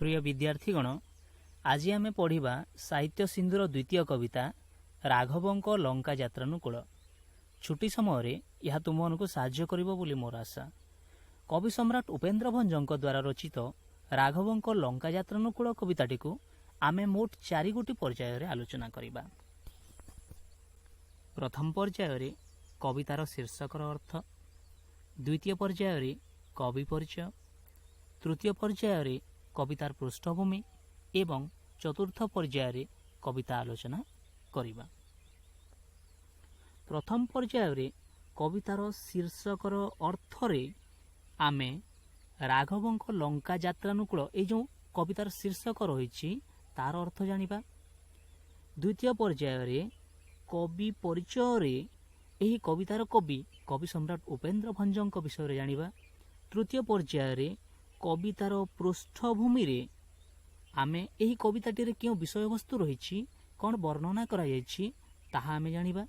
प्रिय विद्यार्थीगण, आज आम पढ़ा साहित्य सिंधुर द्वितीय कविता राघवों लंका यात्रानुकूल। छुट्टी समय यह तुमको साहाय्य करिबो बोली मोर आशा। कवि सम्राट उपेन्द्र भंजों द्वारा रचित राघवों लंका यात्रानुकूल कविताटी को आमे मोट 4 गोटी पर्यायर आलोचना करिबा। प्रथम पर्यायर कवितार शीर्षकर अर्थ, द्वितीय पर्यायर कवि परिचय, तृतीय पर्यायर कवितार पृष्ठभूमि एवं चतुर्थ पर्यायर कविता आलोचना करिबा। प्रथम पर्यायर कवितार शीर्षकर अर्थरे आमे राघवों लंका यात्रानुकूल ए जो कवितार शीर्षक रही तार अर्थ जानिबा। द्वितीय पर्यायर कवि परिचय एही कवितार कवि सम्राट उपेन्द्र भंजों विषय जानिबा। तृतीय पर्यायर कवितार पृष्ठभूमि रे आमे एही कविताटी रे क्यों विषय वस्तु रही कौन वर्णना करा जायछि ताहा आमे जानिबा।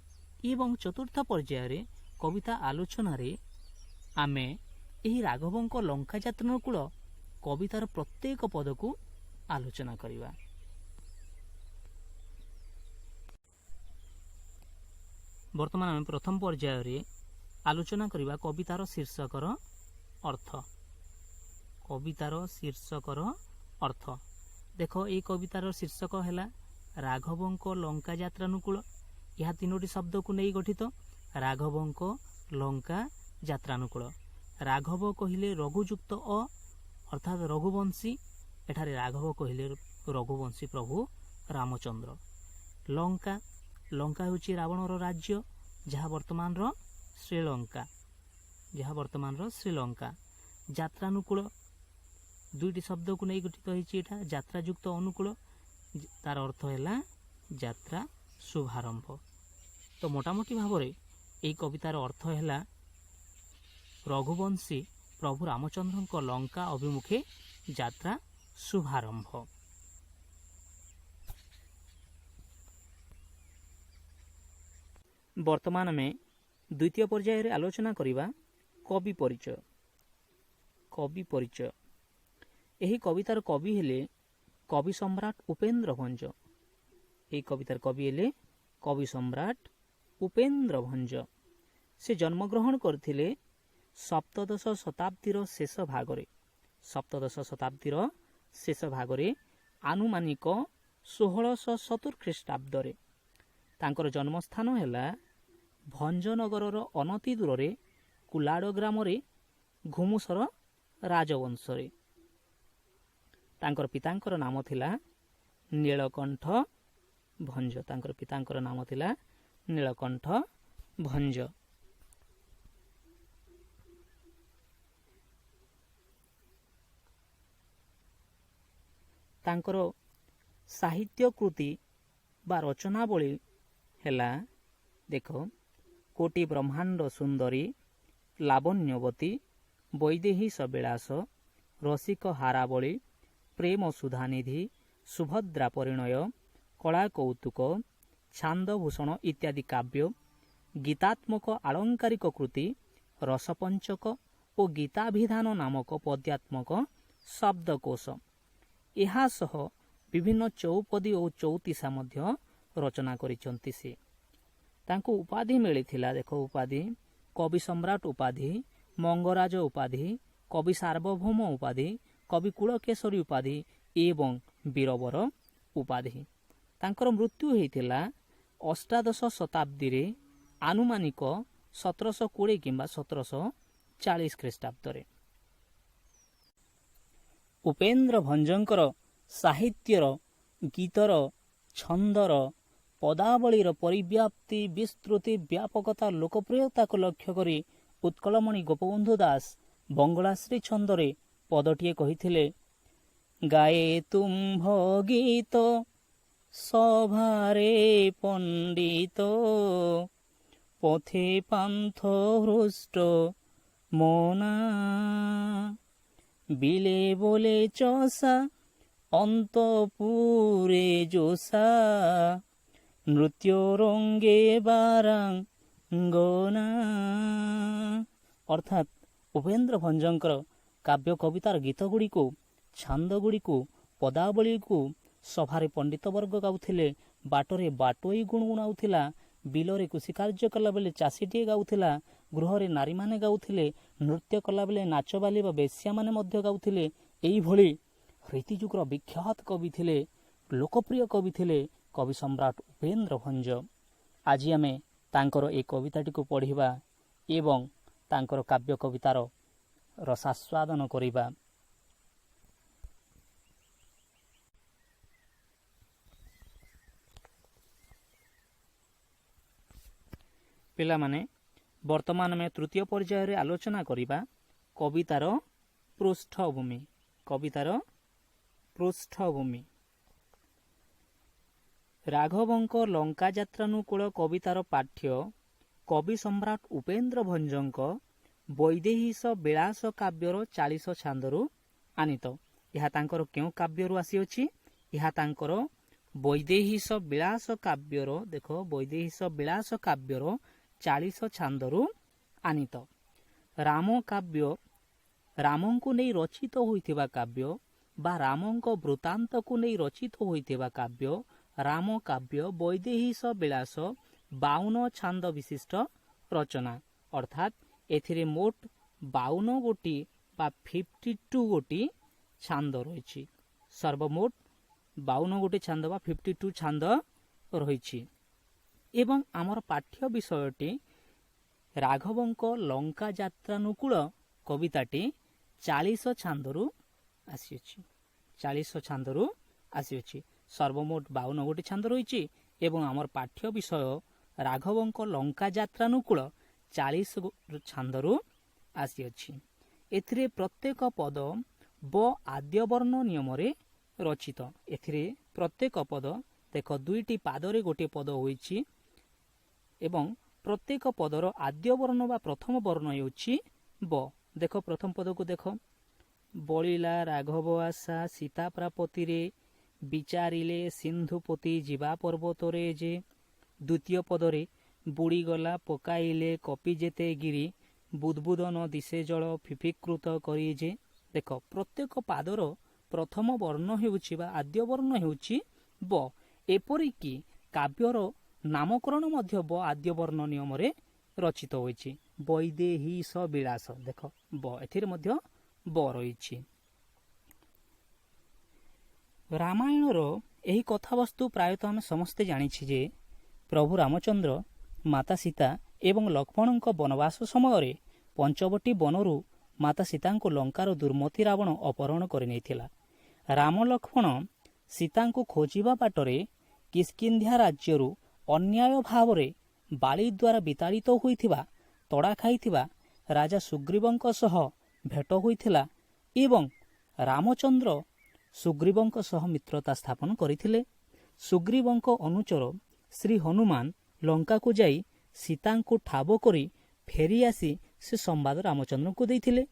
एवं चतुर्थ पर्यायर कविता आलोचना रे आमे एही राघवों लंका यात्रानुकूल कवितार प्रत्येक पद को आलोचना करिबा। वर्तमान आमे प्रथम पर्यायर आलोचना करिबा कवितार शीर्षकर अर्थ। कवितार शीर्षकर अर्थ देख, ये कवितार शीर्षक है राघवों लंका यात्रानुकूल। यह 3टी शब्द को नहीं गठित। राघवों लंका यात्रानुकूल। राघव कहिले रघुयुक्त अ अर्थात रघुवंशी, एठारे राघव कहिले रघुवंशी प्रभु रामचंद्र। लंका लंका होची रावणर राज्य जहाँ वर्तमान श्रीलंका, यात्रानुकूल 2टी शब्द को नहीं गठित होती। यात्रायुक्त अनुकूल, तार अर्थ है यात्रा शुभारंभ। तो मोटामोटी भाव में यही कवितार अर्थ है रघुवंशी प्रभु रामचंद्र लंका अभिमुखे यात्रा शुभारंभ। वर्तमान में द्वितीय पर्यायर आलोचना करिबा कवि परिचय। कवि परिचय यही कवितार कवि हेले कवि सम्राट उपेन्द्र भंज। यही कवितार कवि हेले कवि सम्राट उपेन्द्र भंज। से जन्मग्रहण करथिले सप्तदश शताब्दीर शेष भागरे। सप्तदश शताब्दीर शेष भागरे आनुमानिक 1670 ख्रीष्टाब्दरे। तांकर जन्मस्थान है भंजनगर अनति दूर कुलाड़ ग्राम घुमुसर राजवंशरे। तांकर पितांकर नाम थिला नीलकंठ भंज। तांकर पितांकर नाम थिला नीलकंठ भंज। तांकर साहित्य कृति बा रचनावली हेला देख, कोटि ब्रह्मांड सुंदरी, लावण्यवती, वैदेही सबिलास, रसिक हारावली, प्रेम सुधानिधि, सुभद्रा परिणय, कला कौतुक, छांदभूषण इत्यादि काव्य, गीतात्मक आलंकारिक कृति, रसपंचक और गीताभिधान नामक पद्यात्मक शब्दकोश, एहा सह विभिन्न चौपदी और चौतीसा मध्य रचना करिसंती। से तांको उपाधि मिलिथिला। देखो उपाधि कवि सम्राट उपाधि, मंगराज उपाधि, कवि सार्वभौम उपाधि, कवि कुलकेशरी उपाधि एवं वीरवर उपाधि। तांकर मृत्यु होइथिला अष्टादश शताब्दी रे आनुमानिक 1720 किंबा 1740 ख्रीष्टाब्दरे। उपेन्द्र भंजंकर साहित्यर, गीतर, छंदर, पदावलीर परिव्याप्ति, विस्तृति, व्यापकता, लोकप्रियता को लक्ष्य करी उत्कलमणि गोपबंधु दास बंगलाश्री छंदरे पदटीए कहिथिले, गाए तुम्भ गीत सभारे पंडित, पथे पान्थ हृष्ट मोना, बिले बोले चसा अंतपुरे जोसा, नृत्य रंगे बारांगना। अर्थात उपेन्द्र भंजंकर काव्य कवितार गीत गुड़ी छांद गुड़ी ପଦାବଳୀ को ସଭାରେ ପଣ୍ଡିତବର୍ଗ ଗାଉଥିଲେ, ବାଟରେ ବାଟୋଇ ଗୁଣଗୁଣାଉଥିଲା, ବିଲରେ କୃଷି କାର୍ଯ୍ୟ କଲାବେଳେ ଚାଷୀଟିଏ ଗାଉଥିଲା, ଗୃହରେ ନାରୀମାନେ ଗାଉଥିଲେ, ନୃତ୍ୟ କଲାବେଳେ ନାଚବାଲି ବା ବେଶ୍ୟାମାନେ ମଧ୍ୟ ଗାଉଥିଲେ। ଏଇଭଳି ରୀତିଯୁଗର ବିଖ୍ୟାତ କବି ଥିଲେ, ଲୋକପ୍ରିୟ କବି ଥିଲେ କବି ସମ୍ରାଟ ଉପେନ୍ଦ୍ର ଭଞ୍ଜ। ଆଜି ଆମେ ତାଙ୍କର এই କବିତାଟିକୁ ପଢ଼ିବା ଏବଂ ତାଙ୍କର କାବ୍ୟ କବିତାର ରସାସ୍ୱାଦନ କରିବା। ପିଲାମାନେ, ବର୍ତ୍ତମାନ ଆମେ ତୃତୀୟ ପର୍ଯ୍ୟାୟରେ ଆଲୋଚନା କରିବା କବିତାର ପୃଷ୍ଠଭୂମି। କବିତାର ପୃଷ୍ଠଭୂମି। ରାଘବଙ୍କ ଲଙ୍କା ଯାତ୍ରାନୁକୂଳ କବିତାର ପାଠ୍ୟ କବି ସମ୍ରାଟ ଉପେନ୍ଦ୍ର ଭଞ୍ଜଙ୍କ ବୈଦେହୀଶ ବିଳାସ କାବ୍ୟର 40 ଛାନ୍ଦରୁ ଆନିତ। ଏହା ତାଙ୍କର କେଉଁ କାବ୍ୟରୁ ଆସିଅଛି? ଏହା ତାଙ୍କର ବୈଦେହୀଶ ବିଳାସ କାବ୍ୟର ବୈଦେହୀଶ ବିଳାସ କାବ୍ୟର 40 ଛାନ୍ଦରୁ ଆନିତ। ରାମ କାବ୍ୟ, ରାମଙ୍କୁ ନେଇ ରଚିତ ହୋଇଥିବା କାବ୍ୟ ବା ରାମଙ୍କ ବୃତ୍ତାନ୍ତକୁ ନେଇ ରଚିତ ହୋଇଥିବା କାବ୍ୟ ରାମ କାବ୍ୟ ବୈଦେହୀଶ ବିଳାସ 52 ଛାନ୍ଦ ବିଶିଷ୍ଟ ରଚନା। ଅର୍ଥାତ୍ ଏଥିରେ ମୋଟ 52 ଗୋଟି ବା 52 ଗୋଟି ଛାନ୍ଦ ରହିଛି। ସର୍ବମୋଟ 52 ଗୋଟି ଛାନ୍ଦ ବା 52 ଛାନ୍ଦ ରହିଛି। ଏବଂ ଆମର ପାଠ୍ୟ ବିଷୟଟି ରାଘବଙ୍କ ଲଙ୍କା ଯାତ୍ରାନୁକୂଳ କବିତାଟି 40 ଛାନ୍ଦରୁ ଆସିଅଛି। 40 ଛାନ୍ଦରୁ ଆସିଅଛି। ସର୍ବମୋଟ 52 ଗୋଟି ଛାନ୍ଦ ରହିଛି ଏବଂ ଆମର ପାଠ୍ୟ ବିଷୟ ରାଘବଙ୍କ ଲଙ୍କା ଯାତ୍ରାନୁକୂଳ 40 ଛାନ୍ଦରୁ ଆସିଅଛି। ଏଥିରେ ପ୍ରତ୍ୟେକ ପଦ ବ ଆଦ୍ୟବର୍ଣ୍ଣ ନିୟମରେ ରଚିତ। ଏଥିରେ ପ୍ରତ୍ୟେକ ପଦ ଦୁଇଟି ପାଦରେ ଗୋଟିଏ ପଦ ହୋଇଛି ଏବଂ ପ୍ରତ୍ୟେକ ପଦର ଆଦ୍ୟବର୍ଣ୍ଣ ବା ପ୍ରଥମ ବର୍ଣ୍ଣ ହେଉଛି ବ। ପ୍ରଥମ ପଦକୁ ବଳିଲା ରାଘବ ଆଶା ସୀତା ପ୍ରାପତିରେ, ବିଚାରିଲେ ସିନ୍ଧୁପତି ଯିବା ପର୍ବତରେ ଯେ। ଦ୍ୱିତୀୟ ପଦରେ ବୁଡ଼ିଗଲା ପକାଇଲେ କପି ଯେତେ ଗିରି, ବୁଦ୍ବୁଦନ ଦିଶେ ଜଳ ଫିଫିକୃତ କରି ଯେ। ପ୍ରତ୍ୟେକ ପାଦର ପ୍ରଥମ ବର୍ଣ୍ଣ ହେଉଛି ବା ଆଦ୍ୟବର୍ଣ୍ଣ ହେଉଛି ବ। ଏପରିକି କାବ୍ୟର ନାମକରଣ ମଧ୍ୟ ବ ଆଦ୍ୟବର୍ଣ୍ଣ ନିୟମରେ ରଚିତ ହୋଇଛି। ବୈଦେହୀଶ ବିଳାସ ବ, ଏଥିରେ ମଧ୍ୟ ବ ରହିଛି। ରାମାୟଣର ଏହି କଥାବସ୍ତୁ ପ୍ରାୟତଃ ଆମେ ସମସ୍ତେ ଜାଣିଛି ଯେ ପ୍ରଭୁ ରାମଚନ୍ଦ୍ର, ମାତା ସୀତା ଏବଂ ଲକ୍ଷ୍ମଣଙ୍କ ବନବାସ ସମୟରେ ପଞ୍ଚବଟୀ ବନରୁ ମାତା ସୀତାଙ୍କୁ ଲଙ୍କାର ଦୁର୍ମତି ରାବଣ ଅପହରଣ କରିନେଇଥିଲା। ରାମ ଲକ୍ଷ୍ମଣ ସୀତାଙ୍କୁ ଖୋଜିବା ବାଟରେ କିଷ୍କିନ୍ଧ୍ୟା ରାଜ୍ୟରୁ ଅନ୍ୟାୟ ଭାବରେ ବାଳି ଦ୍ୱାରା ବିତାଡ଼ିତ ହୋଇଥିବା, ତଡ଼ା ଖାଇଥିବା ରାଜା ସୁଗ୍ରୀବଙ୍କ ସହ ଭେଟ ହୋଇଥିଲା ଏବଂ ରାମଚନ୍ଦ୍ର ସୁଗ୍ରୀବଙ୍କ ସହ ମିତ୍ରତା ସ୍ଥାପନ କରିଥିଲେ। ସୁଗ୍ରୀବଙ୍କ ଅନୁଚର ଶ୍ରୀ ହନୁମାନ ଲଙ୍କାକୁ ଯାଇ ସୀତାଙ୍କୁ ଠାବ କରି ଫେରି ଆସି ସେ ସମ୍ବାଦ ରାମଚନ୍ଦ୍ରଙ୍କୁ ଦେଇଥିଲେ।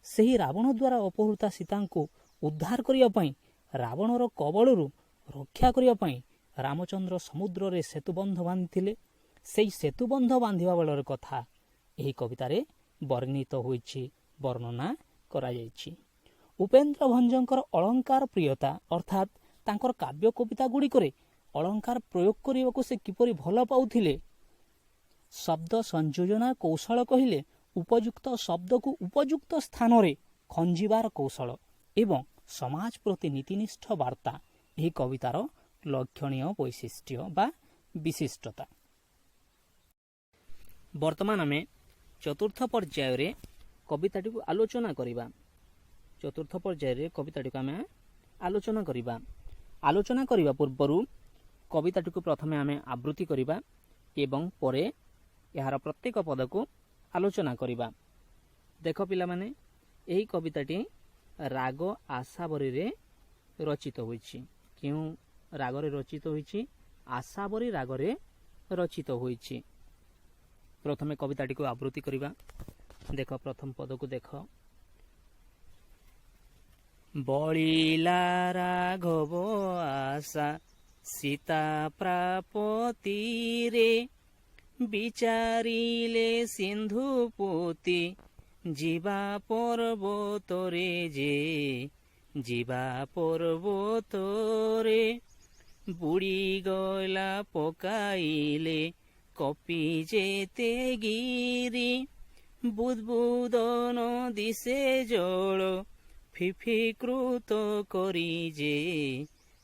ସେହି ରାବଣ ଦ୍ୱାରା ଅପହୃତା ସୀତାଙ୍କୁ ଉଦ୍ଧାର କରିବା ପାଇଁ, ରାବଣର କବଳରୁ ରକ୍ଷା କରିବା ପାଇଁ ରାମଚନ୍ଦ୍ର ସମୁଦ୍ରରେ ସେତୁବନ୍ଧ ବାନ୍ଧିଥିଲେ। ସେହି ସେତୁବନ୍ଧ ବାନ୍ଧିବା ବେଳର କଥା ଏହି କବିତାରେ ବର୍ଣ୍ଣିତ ହୋଇଛି, ବର୍ଣ୍ଣନା କରାଯାଇଛି। ଉପେନ୍ଦ୍ର ଭଞ୍ଜଙ୍କର ଅଳଙ୍କାର ପ୍ରିୟତା ଅର୍ଥାତ୍ ତାଙ୍କର କାବ୍ୟ କବିତା ଗୁଡ଼ିକରେ ଅଳଙ୍କାର ପ୍ରୟୋଗ କରିବାକୁ ସେ କିପରି ଭଲ ପାଉଥିଲେ। ଶବ୍ଦ ସଂଯୋଜନା କୌଶଳ କହିଲେ ଉପଯୁକ୍ତ ଶବ୍ଦକୁ ଉପଯୁକ୍ତ ସ୍ଥାନରେ ଖଞ୍ଜିବାର କୌଶଳ ଏବଂ ସମାଜ ପ୍ରତି ନୀତିନିଷ୍ଠ ବାର୍ତ୍ତା ଏହି କବିତାର ଲକ୍ଷଣୀୟ ବୈଶିଷ୍ଟ୍ୟ ବା ବିଶିଷ୍ଟତା। ବର୍ତ୍ତମାନ ଆମେ ଚତୁର୍ଥ ପର୍ଯ୍ୟାୟରେ କବିତାଟିକୁ ଆଲୋଚନା କରିବା। ଚତୁର୍ଥ ପର୍ଯ୍ୟାୟରେ କବିତାଟିକୁ ଆମେ ଆଲୋଚନା କରିବା। ଆଲୋଚନା କରିବା ପୂର୍ବରୁ କବିତାଟିକୁ ପ୍ରଥମେ ଆମେ ଆବୃତ୍ତି କରିବା ଏବଂ ପରେ ଏହାର ପ୍ରତ୍ୟେକ ପଦକୁ ଆଲୋଚନା କରିବା। ପିଲାମାନେ, ଏହି କବିତାଟି ରାଗ ଆଶାବରୀରେ ରଚିତ ହୋଇଛି। କେଉଁ ରାଗରେ ରଚିତ ହୋଇଛି? ଆଶାବରୀ ରାଗରେ ରଚିତ ହୋଇଛି। ପ୍ରଥମେ କବିତାଟିକୁ ଆବୃତ୍ତି କରିବା। ପ୍ରଥମ ପଦକୁ ବଳିଲା ରାଘବ ଆଶା ସୀତା ପ୍ରାପତିରେ, ବିଚାରିଲେ ସିନ୍ଧୁପତି ଯିବା ପର୍ବତରେ ଯେ। ଯିବା ପର୍ବତରେ ବୁଡ଼ିଗଲା ପକାଇଲେ କପି ଯେତେ ଗିରି ବୁଦ୍ବୁଦନ ଦିଶେ ଜଳ ଫିଫିକୃତ କରି ଯେ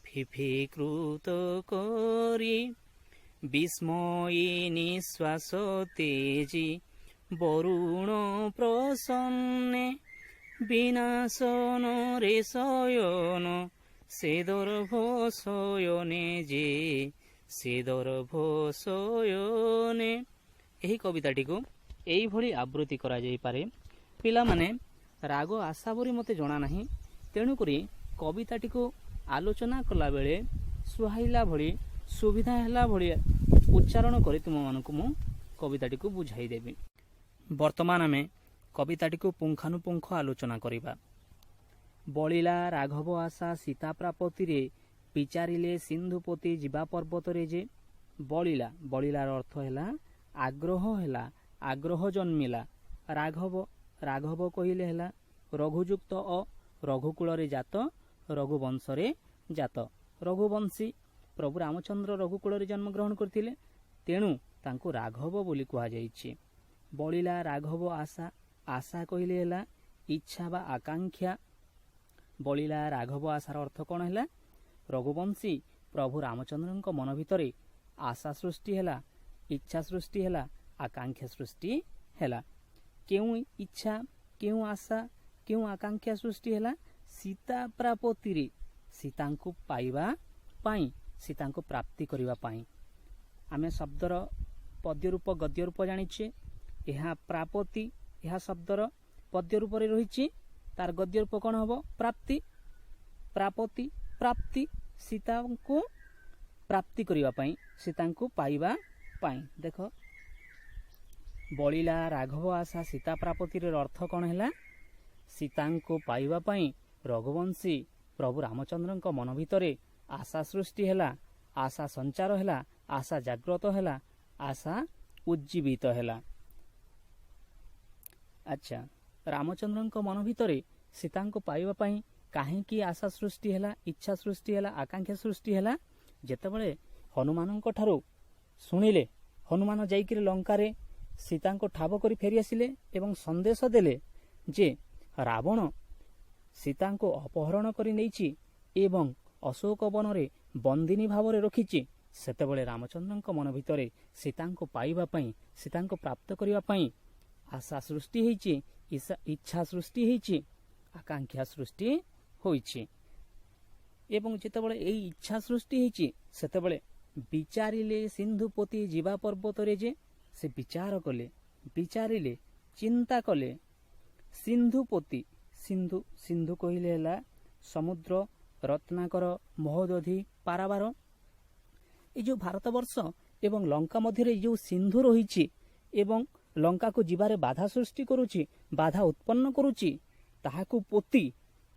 ଫିଫିକୃତ କରି ବିସ୍ମୟୀ ନିଶ୍ୱାସ ତେଜି ବରୁଣ ପ୍ରସନ୍ନେ ବିନାଶନରେ ଶୟନ ସେ ଦର୍ଭ ଶୟନେ ଯେ ସେ ଦର୍ଭ ଶୟନେ। ଏହି କବିତାଟିକୁ ଏଇଭଳି ଆବୃତ୍ତି କରାଯାଇପାରେ। ପିଲାମାନେ ରାଗ ଆଶା ବୋଲି ମୋତେ ଜଣା ନାହିଁ, ତେଣୁକରି କବିତାଟିକୁ ଆଲୋଚନା କଲାବେଳେ ସୁହାଇଲା ଭଳି ସୁବିଧା ହେଲା ଭଳି ଉଚ୍ଚାରଣ କରି ତୁମମାନଙ୍କୁ ମୁଁ କବିତାଟିକୁ ବୁଝାଇଦେବି। ବର୍ତ୍ତମାନ ଆମେ କବିତାଟିକୁ ପୁଙ୍ଖାନୁପୁଙ୍ଖ ଆଲୋଚନା କରିବା। ବଳିଲା ରାଘବ ଆଶା ସୀତା ପ୍ରାପତିରେ ବିଚାରିଲେ ସିନ୍ଧୁପତି ଯିବା ପର୍ବତରେ ଯେ। ବଳିଲା, ବଳିଲାର ଅର୍ଥ ହେଲା ଆଗ୍ରହ ହେଲା, ଆଗ୍ରହ ଜନ୍ମିଲା। ରାଘବ, ରାଘବ କହିଲେ ହେଲା ରଘୁଯୁକ୍ତ ଅ, ରଘୁକୁଳରେ ଜାତ, ରଘୁବଂଶରେ ଜାତ। ରଘୁବଂଶୀ ପ୍ରଭୁ ରାମଚନ୍ଦ୍ର ରଘୁକୁଳରେ ଜନ୍ମଗ୍ରହଣ କରିଥିଲେ, ତେଣୁ ତାଙ୍କୁ ରାଘବ ବୋଲି କୁହାଯାଇଛି। ବଳିଲା ରାଘବ ଆଶା, ଆଶା କହିଲେ ହେଲା ଇଚ୍ଛା ବା ଆକାଂକ୍ଷା। ବଳିଲା ରାଘବ ଆଶାର ଅର୍ଥ କ'ଣ ହେଲା? ରଘୁବଂଶୀ ପ୍ରଭୁ ରାମଚନ୍ଦ୍ରଙ୍କ ମନ ଭିତରେ ଆଶା ସୃଷ୍ଟି ହେଲା, ଇଚ୍ଛା ସୃଷ୍ଟି ହେଲା, ଆକାଂକ୍ଷା ସୃଷ୍ଟି ହେଲା। କେଉଁ ଇଚ୍ଛା, କେଉଁ ଆଶା, କେଉଁ ଆକାଂକ୍ଷା ସୃଷ୍ଟି ହେଲା? ସୀତା ପ୍ରାପତିରେ, ସୀତାଙ୍କୁ ପାଇବା ପାଇଁ, ସୀତାଙ୍କୁ ପ୍ରାପ୍ତି କରିବା ପାଇଁ। ଆମେ ଶବ୍ଦର ପଦ୍ୟ ରୂପ ଗଦ୍ୟ ରୂପ ଜାଣିଛେ। ଏହା ପ୍ରାପତି, ଏହା ଶବ୍ଦର ପଦ୍ୟ ରୂପରେ ରହିଛି, ତାର ଗଦ୍ୟ ରୂପ କ'ଣ ହେବ? ପ୍ରାପ୍ତି। ପ୍ରାପତି, ପ୍ରାପ୍ତି, ସୀତାଙ୍କୁ ପ୍ରାପ୍ତି କରିବା ପାଇଁ, ସୀତାଙ୍କୁ ପାଇବା ପାଇଁ। ଦେଖ, ବଳିଲା ରାଘବ ଆଶା ସୀତା ପ୍ରାପତିର ଅର୍ଥ କ'ଣ ହେଲା? ସୀତାଙ୍କୁ ପାଇବା ପାଇଁ ରଘୁବଂଶୀ ପ୍ରଭୁ ରାମଚନ୍ଦ୍ରଙ୍କ ମନ ଭିତରେ ଆଶା ସୃଷ୍ଟି ହେଲା, ଆଶା ସଞ୍ଚାର ହେଲା, ଆଶା ଜାଗ୍ରତ ହେଲା, ଆଶା ଉଜ୍ଜୀବିତ ହେଲା। ଆଚ୍ଛା, ରାମଚନ୍ଦ୍ରଙ୍କ ମନ ଭିତରେ ସୀତାଙ୍କୁ ପାଇବା ପାଇଁ କାହିଁକି ଆଶା ସୃଷ୍ଟି ହେଲା, ଇଚ୍ଛା ସୃଷ୍ଟି ହେଲା, ଆକାଂକ୍ଷା ସୃଷ୍ଟି ହେଲା? ଯେତେବେଳେ ହନୁମାନଙ୍କ ଠାରୁ ଶୁଣିଲେ, ହନୁମାନ ଯାଇକରି ଲଙ୍କାରେ ସୀତାଙ୍କୁ ଠାବ କରି ଫେରିଆସିଲେ ଏବଂ ସନ୍ଦେଶ ଦେଲେ ଯେ ରାବଣ ସୀତାଙ୍କୁ ଅପହରଣ କରି ନେଇଛି ଏବଂ ଅଶୋକ ବନରେ ବନ୍ଦିନୀ ଭାବରେ ରଖିଛି। ସେତେବେଳେ ରାମଚନ୍ଦ୍ରଙ୍କ ମନ ଭିତରେ ସୀତାଙ୍କୁ ପାଇବା ପାଇଁ, ସୀତାଙ୍କୁ ପ୍ରାପ୍ତ କରିବା ପାଇଁ ଆଶା ସୃଷ୍ଟି ହୋଇଛି, ଇଚ୍ଛା ସୃଷ୍ଟି ହୋଇଛି, ଆକାଂକ୍ଷା ସୃଷ୍ଟି ହୋଇଛି। ଏବଂ ଯେତେବେଳେ ଏହି ଇଚ୍ଛା ସୃଷ୍ଟି ହୋଇଛି, ସେତେବେଳେ ବିଚାରିଲେ ସିନ୍ଧୁପତି ଯିବା ପର୍ବତରେ ଯେ, ସେ ବିଚାର କଲେ, ବିଚାରିଲେ, ଚିନ୍ତା କଲେ। ସିନ୍ଧୁପତି, ସିନ୍ଧୁ, ସିନ୍ଧୁ କହିଲେ ହେଲା ସମୁଦ୍ର, ରତ୍ନାକର, ମହୋଦଧି, ପାରାବାର। ଏ ଯେଉଁ ଭାରତବର୍ଷ ଏବଂ ଲଙ୍କା ମଧ୍ୟରେ ଯେଉଁ ସିନ୍ଧୁ ରହିଛି ଏବଂ ଲଙ୍କାକୁ ଯିବାରେ ବାଧା ସୃଷ୍ଟି କରୁଛି, ବାଧା ଉତ୍ପନ୍ନ କରୁଛି, ତାହାକୁ ପୋତି,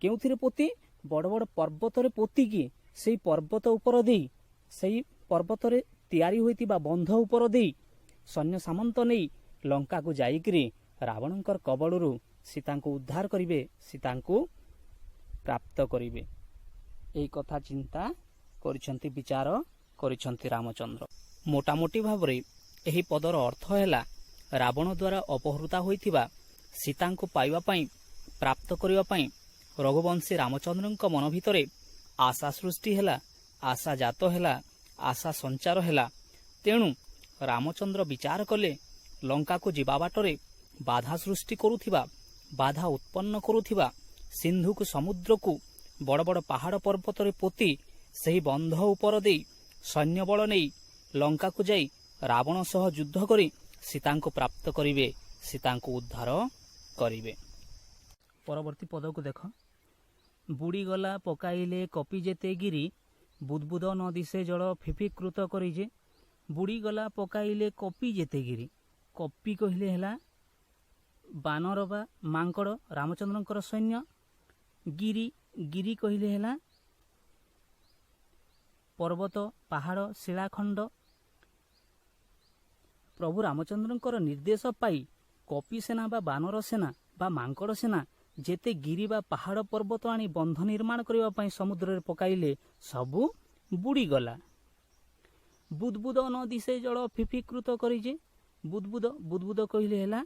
କେଉଁଥିରେ ପୋତି? ବଡ଼ ବଡ଼ ପର୍ବତରେ ପୋତିକି ସେହି ପର୍ବତ ଉପର ଦେଇ, ସେହି ପର୍ବତରେ ତିଆରି ହୋଇଥିବା ବନ୍ଧ ଉପର ଦେଇ ସୈନ୍ୟ ସାମନ୍ତ ନେଇ ଲଙ୍କାକୁ ଯାଇକରି ରାବଣଙ୍କର କବଳରୁ ସୀତାଙ୍କୁ ଉଦ୍ଧାର କରିବେ, ସୀତାଙ୍କୁ ପ୍ରାପ୍ତ କରିବେ। ଏହି କଥା ଚିନ୍ତା କରିଛନ୍ତି, ବିଚାର କରିଛନ୍ତି ରାମଚନ୍ଦ୍ର। ମୋଟାମୋଟି ଭାବରେ ଏହି ପଦର ଅର୍ଥ ହେଲା ରାବଣ ଦ୍ୱାରା ଅପହୃତା ହୋଇଥିବା ସୀତାଙ୍କୁ ପାଇବା ପାଇଁ, ପ୍ରାପ୍ତ କରିବା ପାଇଁ ରଘୁବଂଶୀ ରାମଚନ୍ଦ୍ରଙ୍କ ମନ ଭିତରେ ଆଶା ସୃଷ୍ଟି ହେଲା, ଆଶା ଜାତ ହେଲା, ଆଶା ସଞ୍ଚାର ହେଲା। ତେଣୁ ରାମଚନ୍ଦ୍ର ବିଚାର କଲେ, ଲଙ୍କାକୁ ଯିବା ବାଟରେ ବାଧା ସୃଷ୍ଟି କରୁଥିବା, ବାଧା ଉତ୍ପନ୍ନ କରୁଥିବା ସିନ୍ଧୁକୁ, ସମୁଦ୍ରକୁ ବଡ଼ ବଡ଼ ପାହାଡ଼ ପର୍ବତରେ ପୋତି ସେହି ବନ୍ଧ ଉପର ଦେଇ ସୈନ୍ୟବଳ ନେଇ ଲଙ୍କାକୁ ଯାଇ ରାବଣ ସହ ଯୁଦ୍ଧ କରି ସୀତାଙ୍କୁ ପ୍ରାପ୍ତ କରିବେ, ସୀତାଙ୍କୁ ଉଦ୍ଧାର କରିବେ। ପରବର୍ତ୍ତୀ ପଦକୁ ଦେଖ। ବୁଡ଼ିଗଲା ପକାଇଲେ କପି ଯେତେ ଗିରି ବୁଦ୍ବୁଦ ନ ଦିଶେ ଜଳ ଫିଫିକୃତ କରି ଯେ। ବୁଡ଼ିଗଲା ପକାଇଲେ କପି ଯେତେ ଗିରି। କପି କହିଲେ ହେଲା ବାନର ବା ମାଙ୍କଡ଼, ରାମଚନ୍ଦ୍ରଙ୍କର ସୈନ୍ୟ। ଗିରି, ଗିରି କହିଲେ ହେଲା ପର୍ବତ, ପାହାଡ଼, ଶିଳାଖଣ୍ଡ। ପ୍ରଭୁ ରାମଚନ୍ଦ୍ରଙ୍କର ନିର୍ଦ୍ଦେଶ ପାଇ କପି ସେନା ବା ବାନର ସେନା ବା ମାଙ୍କଡ଼ ସେନା ଯେତେ ଗିରି ବା ପାହାଡ଼ ପର୍ବତ ଆଣି ବନ୍ଧ ନିର୍ମାଣ କରିବା ପାଇଁ ସମୁଦ୍ରରେ ପକାଇଲେ ସବୁ ବୁଡ଼ିଗଲା। ବୁଦ୍ବୁଦ ନଦୀ ସେ ଜଳ ଫିଫିକୃତ କରିଛି। ବୁଦ୍ବୁଦ କହିଲେ ହେଲା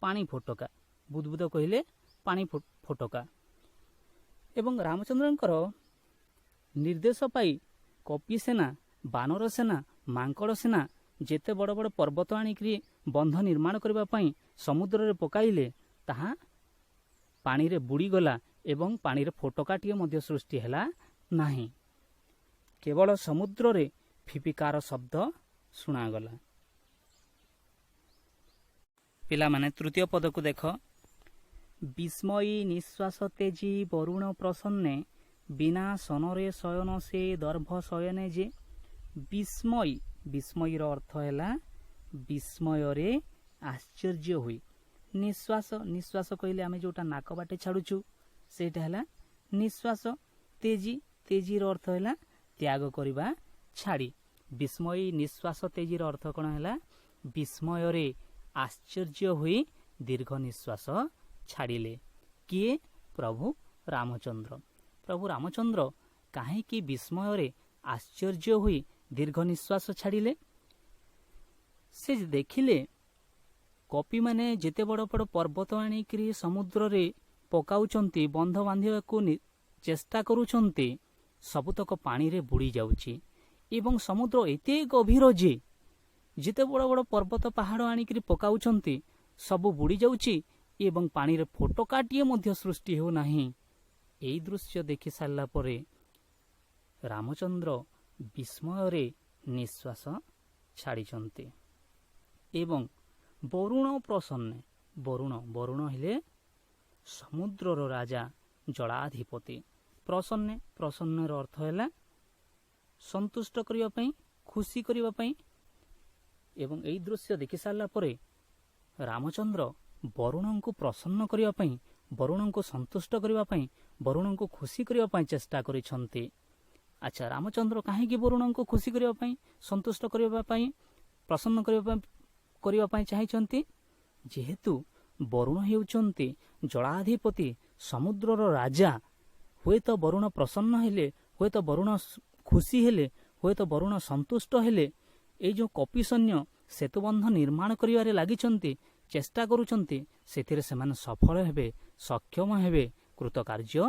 ପାଣି ଫୋଟକା। ବୁଦ୍ବୁଦ କହିଲେ ପାଣି ଫୋଟକା। ଏବଂ ରାମଚନ୍ଦ୍ରଙ୍କର ନିର୍ଦ୍ଦେଶ ପାଇ କପି ସେନା, ବାନର ସେନା, ମାଙ୍କଡ଼ ସେନା ଯେତେ ବଡ଼ ବଡ଼ ପର୍ବତ ଆଣିକରି ବନ୍ଧ ନିର୍ମାଣ କରିବା ପାଇଁ ସମୁଦ୍ରରେ ପକାଇଲେ ତାହା ପାଣିରେ ବୁଡ଼ିଗଲା ଏବଂ ପାଣିରେ ଫୋଟକାଟିଏ ମଧ୍ୟ ସୃଷ୍ଟି ହେଲା ନାହିଁ। କେବଳ ସମୁଦ୍ରରେ ଫିଫିକାର ଶବ୍ଦ ଶୁଣାଗଲା। ପିଲାମାନେ ତୃତୀୟ ପଦକୁ ଦେଖ। ବିସ୍ମୟୀ ନିଶ୍ୱାସ ତେଜି ବରୁଣ ପ୍ରସନ୍ନେ, ବିନା ସନରେ ଶୟନ ସେ ଦର୍ଭ ଶୟନେ ଯେ। ବିସ୍ମୟୀର ଅର୍ଥ ହେଲା ବିସ୍ମୟରେ ଆଶ୍ଚର୍ଯ୍ୟ ହୋଇ। ନିଶ୍ୱାସ କହିଲେ ଆମେ ଯେଉଁଟା ନାକ ବାଟେ ଛାଡ଼ୁଛୁ ସେଇଟା ହେଲା ନିଶ୍ୱାସ। ତେଜିର ଅର୍ଥ ହେଲା ତ୍ୟାଗ କରିବା, ଛାଡ଼ି। ବିସ୍ମୟୀ ନିଶ୍ୱାସ ତେଜିର ଅର୍ଥ କ'ଣ ହେଲା? ବିସ୍ମୟରେ ଆଶ୍ଚର୍ଯ୍ୟ ହୋଇ ଦୀର୍ଘ ନିଶ୍ୱାସ ଛାଡ଼ିଲେ। କିଏ? ପ୍ରଭୁ ରାମଚନ୍ଦ୍ର। ପ୍ରଭୁ ରାମଚନ୍ଦ୍ର କାହିଁକି ବିସ୍ମୟରେ ଆଶ୍ଚର୍ଯ୍ୟ ହୋଇ ଦୀର୍ଘ ନିଶ୍ୱାସ ଛାଡ଼ିଲେ? ସେ ଦେଖିଲେ କପିମାନେ ଯେତେ ବଡ଼ ବଡ଼ ପର୍ବତ ଆଣିକରି ସମୁଦ୍ରରେ ପକାଉଛନ୍ତି, ବନ୍ଧ ବାନ୍ଧିବାକୁ ଚେଷ୍ଟା କରୁଛନ୍ତି, ସବୁତକ ପାଣିରେ ବୁଡ଼ି ଯାଉଛି ଏବଂ ସମୁଦ୍ର ଏତେ ଗଭୀର ଯେ ଯେତେ ବଡ଼ ବଡ଼ ପର୍ବତ ପାହାଡ଼ ଆଣିକରି ପକାଉଛନ୍ତି ସବୁ ବୁଡ଼ି ଯାଉଛି ଏବଂ ପାଣିରେ ଫୋଟକାଟିଏ ମଧ୍ୟ ସୃଷ୍ଟି ହେଉନାହିଁ। ଏହି ଦୃଶ୍ୟ ଦେଖି ସାରିଲା ପରେ ରାମଚନ୍ଦ୍ର ବିସ୍ମୟରେ ନିଶ୍ୱାସ ଛାଡ଼ିଛନ୍ତି ଏବଂ ବରୁଣ ପ୍ରସନ୍ନେ। ବରୁଣ ହେଲେ ସମୁଦ୍ରର ରାଜା, ଜଳାଧିପତି। ପ୍ରସନ୍ନର ଅର୍ଥ ହେଲା ସନ୍ତୁଷ୍ଟ କରିବା ପାଇଁ, ଖୁସି କରିବା ପାଇଁ। ଏବଂ ଏହି ଦୃଶ୍ୟ ଦେଖି ସାରିଲା ପରେ ରାମଚନ୍ଦ୍ର ବରୁଣଙ୍କୁ ପ୍ରସନ୍ନ କରିବା ପାଇଁ, ବରୁଣଙ୍କୁ ସନ୍ତୁଷ୍ଟ କରିବା ପାଇଁ, ବରୁଣଙ୍କୁ ଖୁସି କରିବା ପାଇଁ ଚେଷ୍ଟା କରିଛନ୍ତି। ଆଚ୍ଛା, ରାମଚନ୍ଦ୍ର କାହିଁକି ବରୁଣଙ୍କୁ ଖୁସି କରିବା ପାଇଁ, ସନ୍ତୁଷ୍ଟ କରିବା ପାଇଁ, ପ୍ରସନ୍ନ କରିବା ପାଇଁ ଚାହିଁଛନ୍ତି? ଯେହେତୁ ବରୁଣ ହେଉଛନ୍ତି ଜଳାଧିପତି, ସମୁଦ୍ରର ରାଜା। ହୁଏତ ବରୁଣ ପ୍ରସନ୍ନ ହେଲେ, ହୁଏତ ବରୁଣ ଖୁସି ହେଲେ, ହୁଏତ ବରୁଣ ସନ୍ତୁଷ୍ଟ ହେଲେ ଏଇ ଯେଉଁ କପି ସୈନ୍ୟ ସେତୁବନ୍ଧ ନିର୍ମାଣ କରିବାରେ ଲାଗିଛନ୍ତି, ଚେଷ୍ଟା କରୁଛନ୍ତି, ସେଥିରେ ସେମାନେ ସଫଳ ହେବେ, ସକ୍ଷମ ହେବେ, କୃତକାର୍ଯ୍ୟ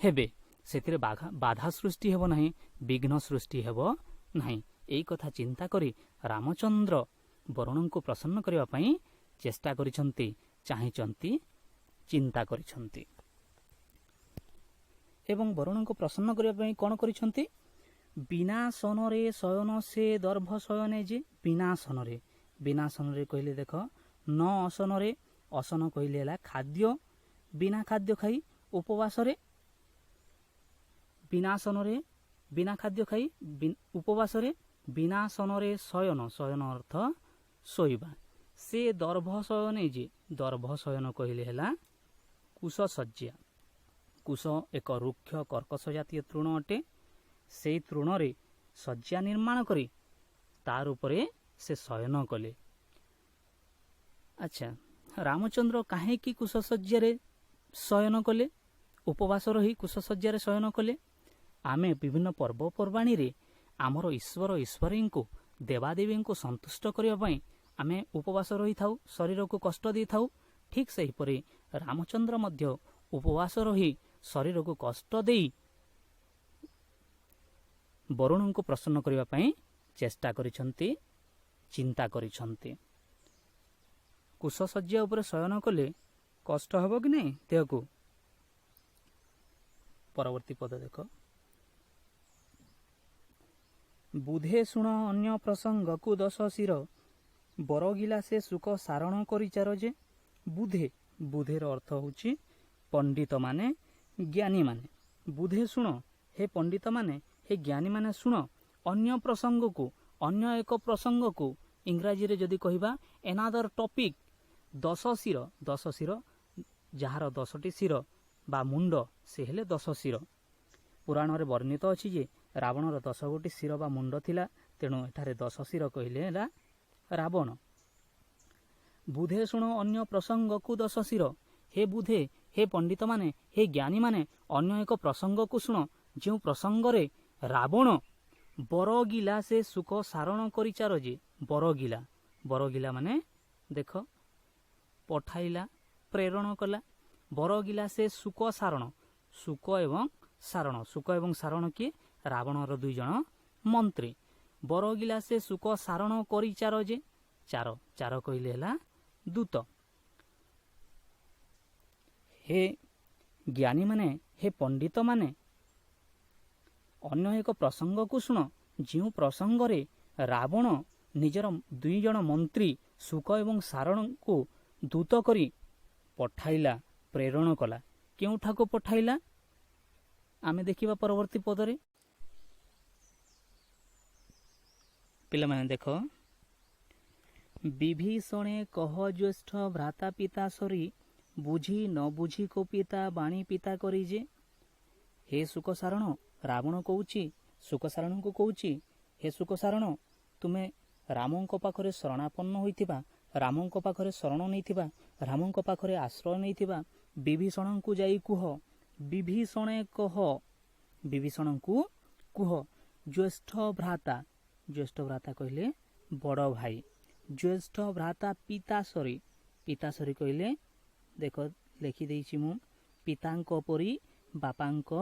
ହେବେ। ସେଥିରେ ବାଧା ସୃଷ୍ଟି ହେବ ନାହିଁ, ବିଘ୍ନ ସୃଷ୍ଟି ହେବ ନାହିଁ। ଏହି କଥା ଚିନ୍ତା କରି ରାମଚନ୍ଦ୍ର ବରୁଣଙ୍କୁ ପ୍ରସନ୍ନ କରିବା ପାଇଁ ଚେଷ୍ଟା କରିଛନ୍ତି, ଚାହିଁଛନ୍ତି, ଚିନ୍ତା କରିଛନ୍ତି। ଏବଂ ବରୁଣଙ୍କୁ ପ୍ରସନ୍ନ କରିବା ପାଇଁ କ'ଣ କରିଛନ୍ତି? ବିନା ସନରେ ଶୟନ ସେ ଦର୍ଭ ଶୟନେ ଯେ। ବିନା ସନରେ କହିଲେ ଦେଖ, ନ ଅସନରେ, ଅସନ କହିଲେ ହେଲା ଖାଦ୍ୟ, ବିନା ଖାଦ୍ୟ ଖାଇ ଉପବାସରେ। ବିନା ଖାଦ୍ୟ ଖାଇ ଉପବାସରେ। ବିନା ସନରେ ଶୟନ ଅର୍ଥ ଶୋଇବା। ସେ ଦର୍ଭ ଶୟନେ ଯେ। ଦର୍ଭ ଶୟନ କହିଲେ ହେଲା କୁଶଶଯ୍ୟା। କୁଶ ଏକ ରୁକ୍ଷ କର୍କଶ ଜାତୀୟ ତୃଣ ଅଟେ। ସେହି ତୃଣରେ ଶଯ୍ୟା ନିର୍ମାଣ କରି ତାର ଉପରେ ସେ ଶୟନ କଲେ। ଆଚ୍ଛା, ରାମଚନ୍ଦ୍ର କାହିଁକି କୁଶଶଯ୍ୟାରେ ଶୟନ କଲେ? ଉପବାସ ରହି କୁଶଶଯ୍ୟାରେ ଶୟନ କଲେ? ଆମେ ବିଭିନ୍ନ ପର୍ବପର୍ବାଣୀରେ ଆମର ଈଶ୍ୱରୀଙ୍କୁ, ଦେବାଦେବୀଙ୍କୁ ସନ୍ତୁଷ୍ଟ କରିବା ପାଇଁ ଆମେ ଉପବାସ ରହିଥାଉ, ଶରୀରକୁ କଷ୍ଟ ଦେଇଥାଉ। ଠିକ୍ ସେହିପରି ରାମଚନ୍ଦ୍ର ମଧ୍ୟ ଉପବାସ ରହି ଶରୀରକୁ କଷ୍ଟ ଦେଇ ବରୁଣଙ୍କୁ ପ୍ରସନ୍ନ କରିବା ପାଇଁ ଚେଷ୍ଟା କରିଛନ୍ତି, ଚିନ୍ତା କରିଛନ୍ତି। କୁଶଶଯ୍ୟା ଉପରେ ଶୟନ କଲେ କଷ୍ଟ ହେବ କି ନାହିଁ ଦେହକୁ? ପରବର୍ତ୍ତୀ ପଦ ଦେଖ। ବୁଧେ ଶୁଣ ଅନ୍ୟ ପ୍ରସଙ୍ଗକୁ ଦଶ ଶିର, ବରଗିଲା ସେ ସୁଖ ସାରଣ କରିଚାର ଯେ। ବୁଧେର ଅର୍ଥ ହେଉଛି ପଣ୍ଡିତମାନେ, ଜ୍ଞାନୀମାନେ। ବୁଧେ ଶୁଣ, ହେ ପଣ୍ଡିତମାନେ, ହେ ଜ୍ଞାନୀମାନେ ଶୁଣ, ଅନ୍ୟ ପ୍ରସଙ୍ଗକୁ, ଅନ୍ୟ ଏକ ପ୍ରସଙ୍ଗକୁ, ଇଂରାଜୀରେ ଯଦି କହିବା ଏନାଦର ଟପିକ୍। ଦଶ ଶିର, ଯାହାର 10ଟି ଶିର ବା ମୁଣ୍ଡ, ସେ ହେଲେ 10 ଶିର। ପୁରାଣରେ ବର୍ଣ୍ଣିତ ଅଛି ଯେ ରାବଣର 10 ଗୋଟି ଶିର ବା ମୁଣ୍ଡ ଥିଲା, ତେଣୁ ଏଠାରେ 10 ଶିର କହିଲେ ହେଲା ରାବଣ। ବୁଧେ ଶୁଣ ଅନ୍ୟ ପ୍ରସଙ୍ଗକୁ 10 ଶିର। ହେ ବୁଧେ, हे पंडित माने हे ज्ञानी माने अन्य एक प्रसंग को शुण जो प्रसंगरे रावण बरगिला से सुख सारण करिचार जे बरगिला माने देख पठाइला प्रेरण कला बरगिला से सुख एवं सारण किए रावणर 2 जन मंत्री बरगिला से सुख सारण करिचार जे चार कहले हला दूत हे ज्ञानी माने हे पंडित माने अन्य एक प्रसंग को शुण जो प्रसंग रे रावण निजर 2 जन मंत्री सुख एवं सारण को दूत करी पठाइला प्रेरण कला केउठा को पठाइला आमे देखिबा परवर्ती पदरे पिला माने देखो विभीषणे कह ज्येष्ठ भ्राता पिता सरी बुझी न बुझी को पिता बाणी पिता करी जे हे सुख सारण रावण कहूची सुख सारण को कहूची हे सुख सारण तुमे रामंक पाखरे शरणापन्न होइथिबा रामंक पाखरे शरण नैथिबा रामंक पाखरे आश्रय नैथिबा विभीषण को जाई कुह विभीषणे कह विभीषण को कुह ज्येष्ठ भ्राता कहले बड़ भाई ज्येष्ठ भ्राता पिताश्री कहले देख लिखि देइछि मु पितांक परी बापांक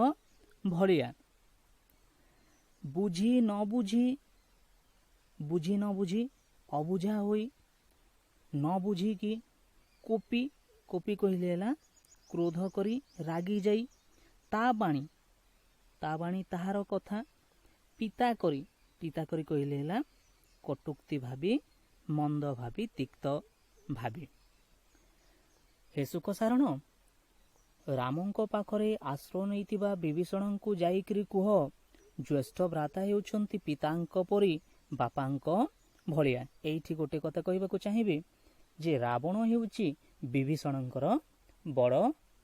भलिया बुझी न बुझी अबुझा होई न बुझी कि कोपी कहले हला क्रोध करी रागी जाई ता बाणी ताहार कथा पिता करी कहले हला कटुक्ति भाबी मंद भाबी तिक्त भाबी हे सुख सारण रामंक पाखरे आश्रय नैथिबा विभीषण को जाइकरी कुह ज्येष्ठ भ्राता हेउछंती पितांक परी बापांक भलिया एठी गोटे कथा कहबाकू चाहिबे जे रावण हेउची विभीषणंकर बड़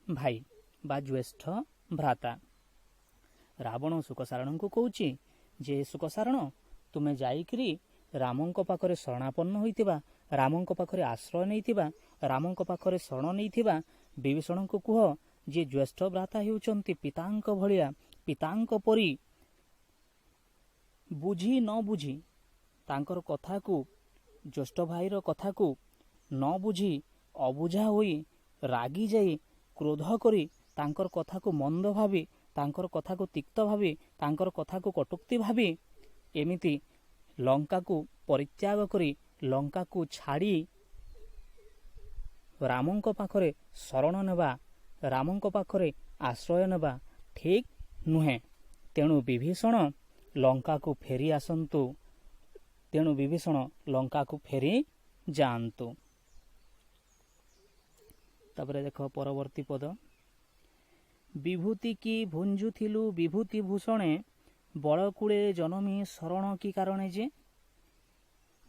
भाई बा ज्येष्ठ भ्राता रावण सुख सारण को कहूची जे सुख सारण तुमे जाइकरी रामंक पाखरे शरणापन्न होइथिबा रामंक पाखरे आश्रय नैथिबा रामंक पाखरे शरण नैथिबा विभीषण को कुह जे ज्येष्ठ भ्राता हेउछंती पितांक भलिया पितांक परी बुझी न बुझी तांकर कथा को ज्येष्ठ भाईर कथा को न बुझी अबुझा होई रागी जाई क्रोध करी तांकर कथा को मंद भाबी तांकर कथा को तिक्त भाबी तांकर कथा को कटुक्ति भाबी एमिति लंका को परित्याग करी लंका को छाड़ी रामंक पाखरे शरण नेबा रामंक पाखरे आश्रय नेबा ठीक नुहे तेणु विभीषण लंका को फेरी आसंतु तेणु विभीषण लंका को फेरी जाआंतु तापरे देखो परवर्ती पद विभूति की भुंजुथिलु विभूति भूषणे बड़कूड़े जनमी शरण की कारणे जे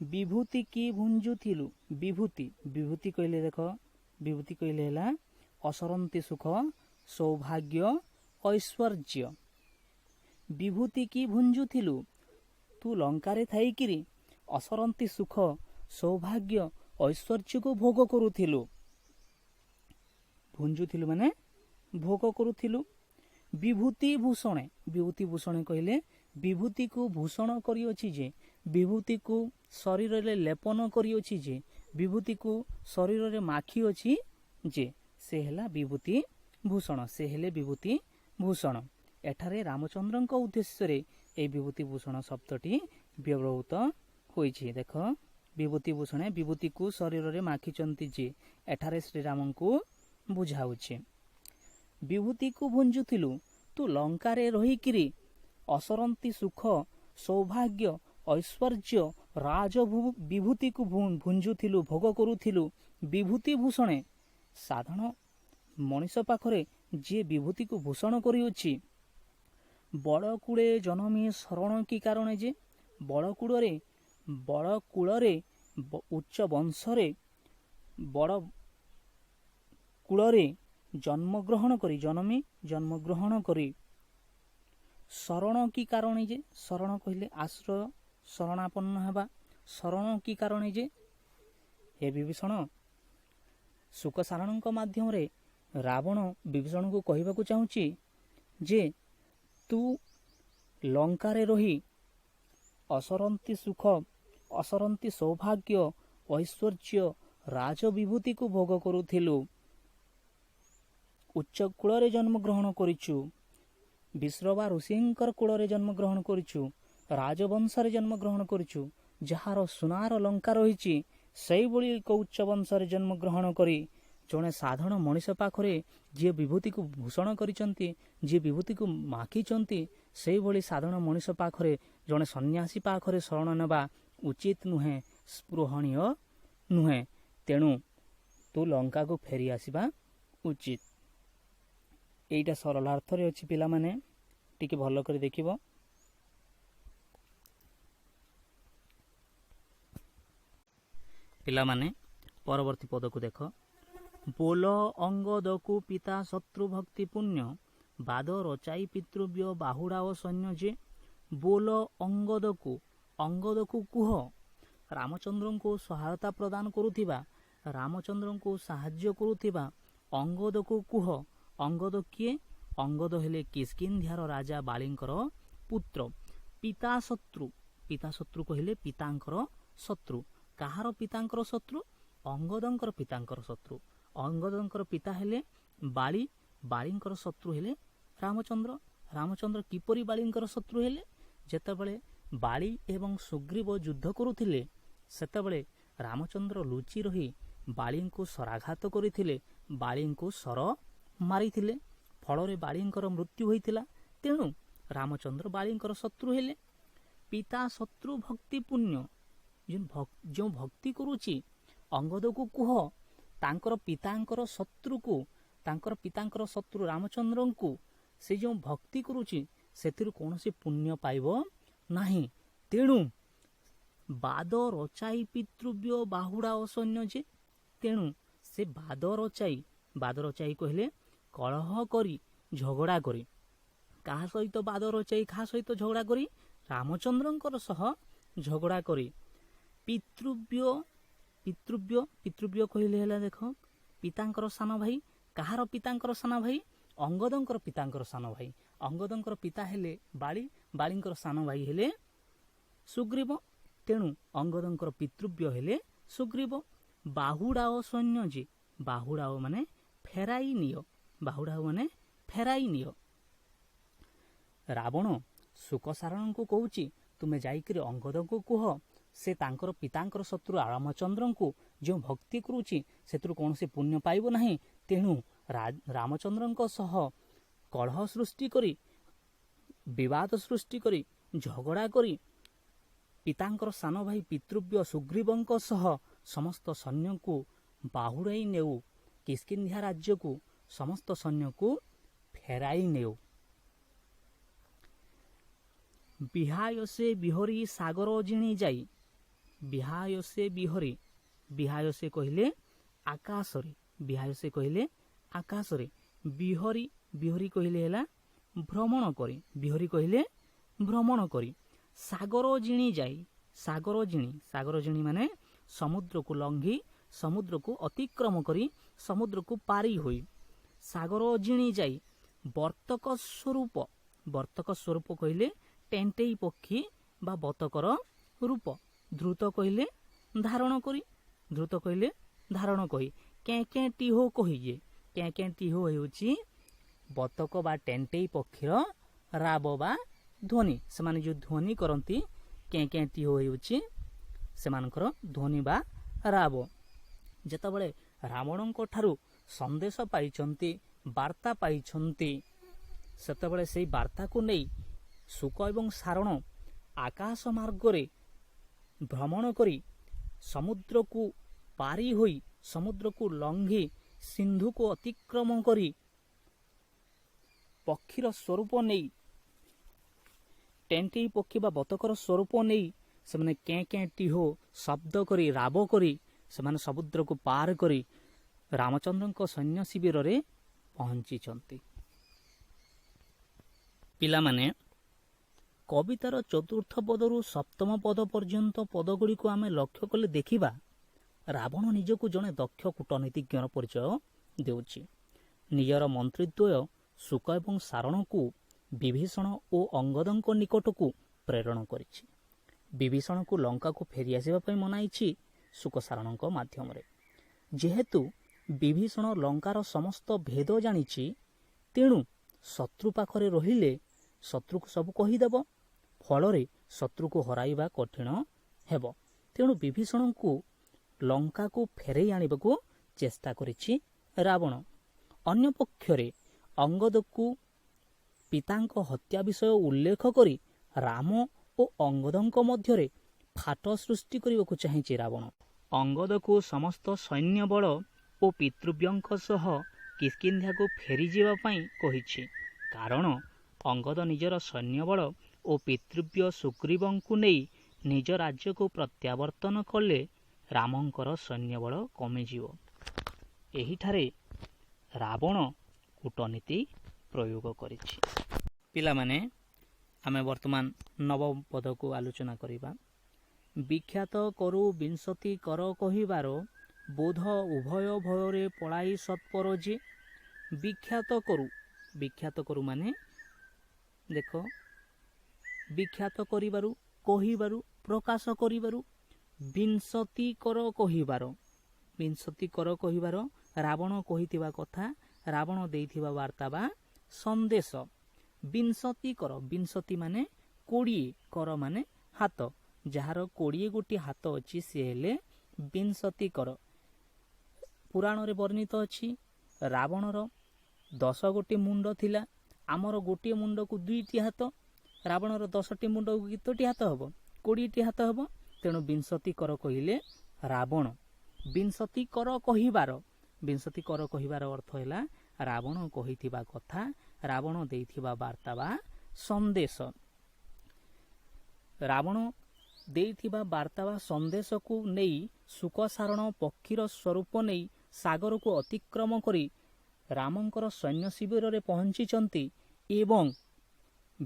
विभूति की भुंजुथिलु विभूति कहले देखो विभूति कहले हला असरंती सुख सौभाग्य ऐश्वर्य विभूति की भुंजुथिलु तू लंकारे थाइकिरी असरंती सुख सौभाग्य ऐश्वर्य को भोग करुथिलु भुंजुथिलु माने भोग करुथिलु विभूति भूषणे कहले विभूति को भूषण करियोछि जे विभूति को शरीर रे लेपन करियोछि जे विभूति को शरीर रे माखी अछि जे से हेला विभूति भूषण एठारे रामचंद्रଙ୍କ उद्देश्य ए विभूति भूषण शब्दटी व्यवहृत होइछि देख विभूति भूषणे विभूति को शरीर रे माखिचंती जे एठारे श्री राम को बुझाउछि विभूति को भुंजुथिलु तू लंकारे रहिकिरी असरंती सुख सौभाग्य ऐश्वर्य राज विभूति को भुंजुथिलु भोग करुथिलु विभूति भूषणे साधारण मनीष पाखरे जे विभूति को भूषण करियोछि बड़कूड़े जनमी शरण की कारण जे बड़कूଳରେ उच्च वंशरे बड़ कूଳରେ जन्मग्रहण करी शरण की कारण जे शरण कहले आश्रय शरणापन्न हेबा शरण की कारण जे हे विभीषण सुख सारणଙ୍କ माध्यम रे ରାବଣ ବିଭୀଷଣକୁ କହିବାକୁ ଚାହୁଁଛି ଯେ ତୁ ଲଙ୍କାରେ ରହି ଅସରନ୍ତି ସୁଖ, ଅସରନ୍ତି ସୌଭାଗ୍ୟ, ଐଶ୍ୱର୍ଯ୍ୟ, ରାଜବିଭୂତିକୁ ଭୋଗ କରୁଥିଲୁ। ଉଚ୍ଚ କୂଳରେ ଜନ୍ମଗ୍ରହଣ କରିଛୁ, ବିଶ୍ରବା ଋଷିଙ୍କର କୂଳରେ ଜନ୍ମଗ୍ରହଣ କରିଛୁ, ରାଜବଂଶରେ ଜନ୍ମଗ୍ରହଣ କରିଛୁ। ଯାହାର ସୁନାର ଲଙ୍କା ରହିଛି ସେଇଭଳି ଏକ ଉଚ୍ଚ ବଂଶରେ ଜନ୍ମଗ୍ରହଣ କରି ଜଣେ ସାଧାରଣ ମଣିଷ ପାଖରେ ଯିଏ ବିଭୂତିକୁ ଭୂଷଣ କରିଛନ୍ତି, ଯିଏ ବିଭୂତିକୁ ମାଖିଛନ୍ତି, ସେଇଭଳି ସାଧାରଣ ମଣିଷ ପାଖରେ ଜଣେ ସନ୍ନ୍ୟାସୀ ପାଖରେ ଶରଣ ନେବା ଉଚିତ ନୁହେଁ, ସ୍ପୃହଣୀୟ ନୁହେଁ। ତେଣୁ ତୁ ଲଙ୍କାକୁ ଫେରି ଆସିବା ଉଚିତ। ଏଇଟା ସରଳାର୍ଥରେ ଅଛି ପିଲାମାନେ, ଟିକେ ଭଲ କରି ଦେଖିବ। ପିଲାମାନେ ପରବର୍ତ୍ତୀ ପଦକୁ ଦେଖ। ବୋଲ ଅଙ୍ଗଦକୁ ପିତା ଶତ୍ରୁ ଭକ୍ତି ପୁଣ୍ୟ, ବାଦ ରଚାଇ ପିତୃବ୍ୟ ବାହୁଡ଼ା ଓ ସୈନ୍ୟ ଯେ। ବୋଲ ଅଙ୍ଗଦକୁ, ଅଙ୍ଗଦକୁ କୁହ। ରାମଚନ୍ଦ୍ରଙ୍କୁ ସହାୟତା ପ୍ରଦାନ କରୁଥିବା, ରାମଚନ୍ଦ୍ରଙ୍କୁ ସାହାଯ୍ୟ କରୁଥିବା ଅଙ୍ଗଦକୁ କୁହ। ଅଙ୍ଗଦ କିଏ? ଅଙ୍ଗଦ ହେଲେ କିଷ୍କିନ୍ଧ୍ୟାର ରାଜା ବାଳୀଙ୍କର ପୁତ୍ର। ପିତା ଶତ୍ରୁ, ପିତା ଶତ୍ରୁ କହିଲେ ପିତାଙ୍କର ଶତ୍ରୁ। କାହାର ପିତାଙ୍କର ଶତ୍ରୁ? ଅଙ୍ଗଦଙ୍କର ପିତାଙ୍କର ଶତ୍ରୁ। ଅଙ୍ଗଦଙ୍କର ପିତା ହେଲେ ବାଳୀ, ବାଳୀଙ୍କର ଶତ୍ରୁ ହେଲେ ରାମଚନ୍ଦ୍ର। ରାମଚନ୍ଦ୍ର କିପରି ବାଳୀଙ୍କର ଶତ୍ରୁ ହେଲେ? ଯେତେବେଳେ ବାଳୀ ଏବଂ ସୁଗ୍ରୀବ ଯୁଦ୍ଧ କରୁଥିଲେ ସେତେବେଳେ ରାମଚନ୍ଦ୍ର ଲୁଚି ରହି ବାଳୀଙ୍କୁ ଶରାଘାତ କରିଥିଲେ, ବାଳୀଙ୍କୁ ଶର ମାରିଥିଲେ। ଫଳରେ ବାଳୀଙ୍କର ମୃତ୍ୟୁ ହୋଇଥିଲା। ତେଣୁ ରାମଚନ୍ଦ୍ର ବାଳୀଙ୍କର ଶତ୍ରୁ ହେଲେ। ପିତା ଶତ୍ରୁ ଭକ୍ତି ପୁଣ୍ୟ, ଯେଉଁ ଭକ୍ତି କରୁଛି ଅଙ୍ଗଦକୁ କୁହ ତାଙ୍କର ପିତାଙ୍କର ଶତ୍ରୁକୁ, ତାଙ୍କର ପିତାଙ୍କର ଶତ୍ରୁ ରାମଚନ୍ଦ୍ରଙ୍କୁ ସେ ଯେଉଁ ଭକ୍ତି କରୁଛି ସେଥିରୁ କୌଣସି ପୁଣ୍ୟ ପାଇବ ନାହିଁ। ତେଣୁ ବାଦ ରଚାଇ ପିତୃବ୍ୟ ବାହୁଡ଼ା ଅସୈନ୍ୟ ଯେ। ତେଣୁ ସେ ବାଦ ରଚାଇ, ବାଦ ରଚାଇ କହିଲେ କଳହ କରି, ଝଗଡ଼ା କରି। କାହା ସହିତ ବାଦ ରଚାଇ, କାହା ସହିତ ଝଗଡ଼ା କରି? ରାମଚନ୍ଦ୍ରଙ୍କର ସହ ଝଗଡ଼ା କରି। ପିତୃବ୍ୟ, ପିତୃବ୍ୟ, ପିତୃବ୍ୟ କହିଲେ ହେଲା ଦେଖ ପିତାଙ୍କର ସାନ ଭାଇ। କାହାର ପିତାଙ୍କର ସାନ ଭାଇ? ଅଙ୍ଗଦଙ୍କର ପିତାଙ୍କର ସାନ ଭାଇ। ଅଙ୍ଗଦଙ୍କର ପିତା ହେଲେ ବାଳୀ, ବାଳୀଙ୍କର ସାନ ଭାଇ ହେଲେ ସୁଗ୍ରୀବ। ତେଣୁ ଅଙ୍ଗଦଙ୍କର ପିତୃବ୍ୟ ହେଲେ ସୁଗ୍ରୀବ। ବାହୁଡ଼ା ଓ ସୈନ୍ୟ ଯେ, ବାହୁଡ଼ା ମାନେ ଫେରାଇ ନିଅ, ବାହୁଡ଼ା ମାନେ ଫେରାଇ ନିଅ। ରାବଣ ଶୁକସାରଣଙ୍କୁ କହୁଛି ତୁମେ ଯାଇକରି ଅଙ୍ଗଦଙ୍କୁ କୁହ ସେ ତାଙ୍କର ପିତାଙ୍କର ଶତ୍ରୁ ରାମଚନ୍ଦ୍ରଙ୍କୁ ଯେଉଁ ଭକ୍ତି କରୁଛି ସେଥିରୁ କୌଣସି ପୁଣ୍ୟ ପାଇବ ନାହିଁ। ତେଣୁ ରାମଚନ୍ଦ୍ରଙ୍କ ସହ କଳହ ସୃଷ୍ଟି କରି, ବିବାଦ ସୃଷ୍ଟି କରି, ଝଗଡ଼ା କରି ପିତାଙ୍କର ସାନ ଭାଇ ପିତୃବ୍ୟ ସୁଗ୍ରୀବଙ୍କ ସହ ସମସ୍ତ ସୈନ୍ୟଙ୍କୁ ବାହୁଡ଼ାଇ ନେଉ, କିଷ୍କିନ୍ଧ୍ୟା ରାଜ୍ୟକୁ ସମସ୍ତ ସୈନ୍ୟକୁ ଫେରାଇ ନେଉ। ବିହାୟସେ ବିହରି ସାଗର ଜିଣି ଯାଇ। ବିହାୟସେ ବିହରି, ବିହାୟସେ କହିଲେ ଆକାଶରେ, ବିହାୟସେ କହିଲେ ଆକାଶରେ। ବିହରି, ବିହରି କହିଲେ ହେଲା ଭ୍ରମଣ କରି, ବିହରି କହିଲେ ଭ୍ରମଣ କରି। ସାଗର ଜିଣି ଯାଇ, ସାଗର ଜିଣି, ସାଗର ଜିଣି ମାନେ ସମୁଦ୍ରକୁ ଲଙ୍ଘି, ସମୁଦ୍ରକୁ ଅତିକ୍ରମ କରି, ସମୁଦ୍ରକୁ ପାରି ହୋଇ। ସାଗର ଜିଣି ଯାଇ ବର୍ତ୍ତକ ସ୍ୱରୂପ, ବର୍ତ୍ତକ ସ୍ୱରୂପ କହିଲେ ଟେଣ୍ଟେଇ ପକ୍ଷୀ ବା ବତକର ରୂପ। ଧୃତ କହିଲେ ଧାରଣ କରି, ଧୃତ କହିଲେ ଧାରଣ କରି। କେଁ କେଁ ଟିହୋ କହିଏ, କେଁ କେଁ ଟିହୋ ହେଉଛି ବତକ ବା ଟେଣ୍ଟେଇ ପକ୍ଷୀର ରାବ ବା ଧ୍ୱନି। ସେମାନେ ଯେଉଁ ଧ୍ୱନି କରନ୍ତି କେଁ କେଁ ଟିହୋ ହେଉଛି ସେମାନଙ୍କର ଧ୍ୱନି ବା ରାବ। ଯେତେବେଳେ ରାବଣଙ୍କ ଠାରୁ ସନ୍ଦେଶ ପାଇଛନ୍ତି, ବାର୍ତ୍ତା ପାଇଛନ୍ତି, ସେତେବେଳେ ସେହି ବାର୍ତ୍ତାକୁ ନେଇ ଶୁକ ଏବଂ ସାରଣ ଆକାଶ ମାର୍ଗରେ ଭ୍ରମଣ କରି ସମୁଦ୍ରକୁ ପାରି ହୋଇ, ସମୁଦ୍ରକୁ ଲଙ୍ଘି, ସିନ୍ଧୁକୁ ଅତିକ୍ରମ କରି ପକ୍ଷୀର ସ୍ୱରୂପ ନେଇ, ଟେଣ୍ଟେଇ ପକ୍ଷୀ ବା ବତକର ସ୍ୱରୂପ ନେଇ ସେମାନେ କେଁ କେଁ ଟିହୋ ଶବ୍ଦ କରି, ରାବ କରି ସେମାନେ ସମୁଦ୍ରକୁ ପାର କରି ରାମଚନ୍ଦ୍ରଙ୍କ ସୈନ୍ୟ ଶିବିରରେ ପହଞ୍ଚିଛନ୍ତି। ପିଲାମାନେ କବିତାର ଚତୁର୍ଥ ପଦରୁ ସପ୍ତମ ପଦ ପର୍ଯ୍ୟନ୍ତ ପଦଗୁଡ଼ିକୁ ଆମେ ଲକ୍ଷ୍ୟ କଲେ ଦେଖିବା ରାବଣ ନିଜକୁ ଜଣେ ଦକ୍ଷ କୂଟନୀତିଜ୍ଞର ପରିଚୟ ଦେଉଛି। ନିଜର ମନ୍ତ୍ରୀଦ୍ୱୟ ଶୁକ ଏବଂ ସାରଣକୁ ବିଭୀଷଣ ଓ ଅଙ୍ଗଦଙ୍କ ନିକଟକୁ ପ୍ରେରଣ କରିଛି। ବିଭୀଷଣକୁ ଲଙ୍କାକୁ ଫେରିଆସିବା ପାଇଁ ମନାଇଛି ଶୁକ ସାରଣଙ୍କ ମାଧ୍ୟମରେ। ଯେହେତୁ ବିଭୀଷଣ ଲଙ୍କାର ସମସ୍ତ ଭେଦ ଜାଣିଛି, ତେଣୁ ଶତ୍ରୁ ପାଖରେ ରହିଲେ ଶତ୍ରୁକୁ ସବୁ କହିଦେବ। ଫଳରେ ଶତ୍ରୁକୁ ହରାଇବା କଠିନ ହେବ। ତେଣୁ ବିଭୀଷଣଙ୍କୁ ଲଙ୍କାକୁ ଫେରାଇ ଆଣିବାକୁ ଚେଷ୍ଟା କରିଛି ରାବଣ। ଅନ୍ୟପକ୍ଷରେ ଅଙ୍ଗଦକୁ ପିତାଙ୍କ ହତ୍ୟା ବିଷୟ ଉଲ୍ଲେଖ କରି ରାମ ଓ ଅଙ୍ଗଦଙ୍କ ମଧ୍ୟରେ ଫାଟ ସୃଷ୍ଟି କରିବାକୁ ଚାହିଁଛି ରାବଣ। ଅଙ୍ଗଦକୁ ସମସ୍ତ ସୈନ୍ୟବଳ ଓ ପିତୃବ୍ୟଙ୍କ ସହ କିଷ୍କିନ୍ଧ୍ୟାକୁ ଫେରିଯିବା ପାଇଁ କହିଛି। କାରଣ ଅଙ୍ଗଦ ନିଜର ସୈନ୍ୟବଳ ଓ ପିତୃବ୍ୟ ସୁଗ୍ରୀବଙ୍କୁ ନେଇ ନିଜ ରାଜ୍ୟକୁ ପ୍ରତ୍ୟାବର୍ତ୍ତନ କଲେ ରାମଙ୍କର ସୈନ୍ୟବଳ କମିଯିବ। ଏହିଠାରେ ରାବଣ କୂଟନୀତି ପ୍ରୟୋଗ କରିଛି। ପିଲାମାନେ, ଆମେ ବର୍ତ୍ତମାନ ନବମ ପଦକୁ ଆଲୋଚନା କରିବା। ବିଖ୍ୟାତ କରୁ ବିଂଶତି କର କହିବାର, ବୋଧ ଉଭୟ ଭୟରେ ପଳାଇ ସତ୍ପର ଯେ। ବିଖ୍ୟାତ କରୁ ମାନେ ଦେଖ, ବିଖ୍ୟାତ କରିବାରୁ, କହିବାରୁ, ପ୍ରକାଶ କରିବାରୁ। ବିଂଶତି କର କହିବାର ରାବଣ କହିଥିବା କଥା, ରାବଣ ଦେଇଥିବା ବାର୍ତ୍ତା ବା ସନ୍ଦେଶ। ବିଂଶତି ମାନେ 20, କର ମାନେ ହାତ। ଯାହାର 20 ଗୋଟି ହାତ ଅଛି ସେ ହେଲେ ବିଂଶତି କର। ପୁରାଣରେ ବର୍ଣ୍ଣିତ ଅଛି ରାବଣର 10 ଗୋଟି ମୁଣ୍ଡ ଥିଲା। ଆମର ଗୋଟିଏ ମୁଣ୍ଡକୁ 2ଟି ହାତ। ରାବଣର 10ଟି ମୁଣ୍ଡକୁ କେତୋଟି ହାତ ହେବ? 20ଟି ହାତ ହେବ। ତେଣୁ ବିଂଶତି କର କହିଲେ ରାବଣ। ବିଂଶତି କର କହିବାର ଅର୍ଥ ହେଲା ରାବଣ କହିଥିବା କଥା, ରାବଣ ଦେଇଥିବା ବାର୍ତ୍ତା ବା ସନ୍ଦେଶ। ରାବଣ ଦେଇଥିବା ବାର୍ତ୍ତା ବା ସନ୍ଦେଶକୁ ନେଇ ଶୁକ ସାରଣ ପକ୍ଷୀର ସ୍ୱରୂପ ନେଇ ସାଗରକୁ ଅତିକ୍ରମ କରି ରାମଙ୍କର ସୈନ୍ୟ ଶିବିରରେ ପହଞ୍ଚିଛନ୍ତି ଏବଂ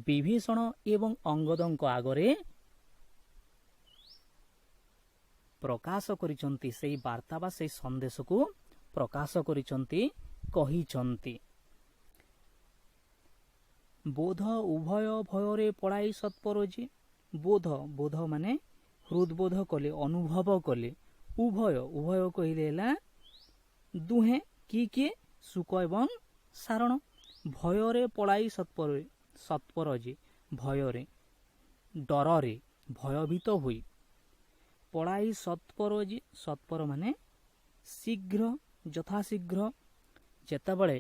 ବିଭୀଷଣ ଏବଂ ଅଙ୍ଗଦଙ୍କ ଆଗରେ ପ୍ରକାଶ କରିଛନ୍ତି। ସେହି ବାର୍ତ୍ତା ବା ସେହି ସନ୍ଦେଶକୁ ପ୍ରକାଶ କରିଛନ୍ତି, କହିଛନ୍ତି। ବୋଧ ଉଭୟ ଭୟରେ ପଳାଇ ସତ୍ପର ଯେ। ବୋଧ ମାନେ ହୃଦବୋଧ କଲେ, ଅନୁଭବ କଲେ। ଉଭୟ କହିଲେ ହେଲା ଦୁହେଁ। କିଏ? ଶୁକ ଏବଂ ସାରଣ। ଭୟରେ ପଳାଇ ସତ୍ପର ଯେ। ଭୟରେ, ଡରରେ, ଭୟଭୀତ ହୋଇ। ପଳାଇ ସତ୍ପର ଯେ। ସତ୍ପର ମାନେ ଶୀଘ୍ର, ଯଥାଶୀଘ୍ର। ଯେତେବେଳେ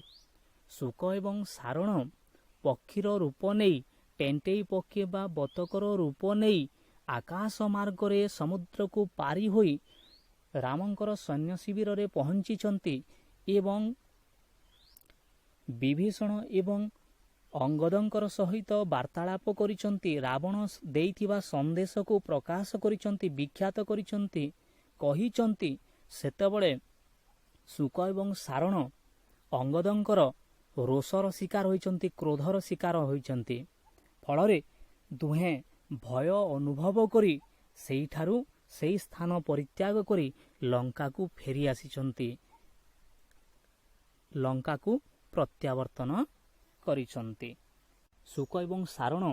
ଶୁକ ଏବଂ ସାରଣ ପକ୍ଷୀର ରୂପ ନେଇ, ଟେଣ୍ଟେଇ ପକ୍ଷୀ ବା ବତକର ରୂପ ନେଇ ଆକାଶ ମାର୍ଗରେ ସମୁଦ୍ରକୁ ପାରି ହୋଇ ରାମଙ୍କର ସୈନ୍ୟ ଶିବିରରେ ପହଞ୍ଚିଛନ୍ତି ଏବଂ ବିଭୀଷଣ ଏବଂ ଅଙ୍ଗଦଙ୍କର ସହିତ ବାର୍ତ୍ତାଳାପ କରିଛନ୍ତି, ରାବଣ ଦେଇଥିବା ସନ୍ଦେଶକୁ ପ୍ରକାଶ କରିଛନ୍ତି, ବିଖ୍ୟାତ କରିଛନ୍ତି, କହିଛନ୍ତି, ସେତେବେଳେ ଶୁକ ଏବଂ ସାରଣ ଅଙ୍ଗଦଙ୍କର ରୋଷର ଶିକାର ହୋଇଛନ୍ତି, କ୍ରୋଧର ଶିକାର ହୋଇଛନ୍ତି। ଫଳରେ ଦୁହେଁ ଭୟ ଅନୁଭବ କରି ସେଇଠାରୁ ସେହି ସ୍ଥାନ ପରିତ୍ୟାଗ କରି ଲଙ୍କାକୁ ଫେରି ଆସିଛନ୍ତି, ଲଙ୍କାକୁ ପ୍ରତ୍ୟାବର୍ତ୍ତନ କରିଛନ୍ତି। ଶୁକ ଏବଂ ସାରଣ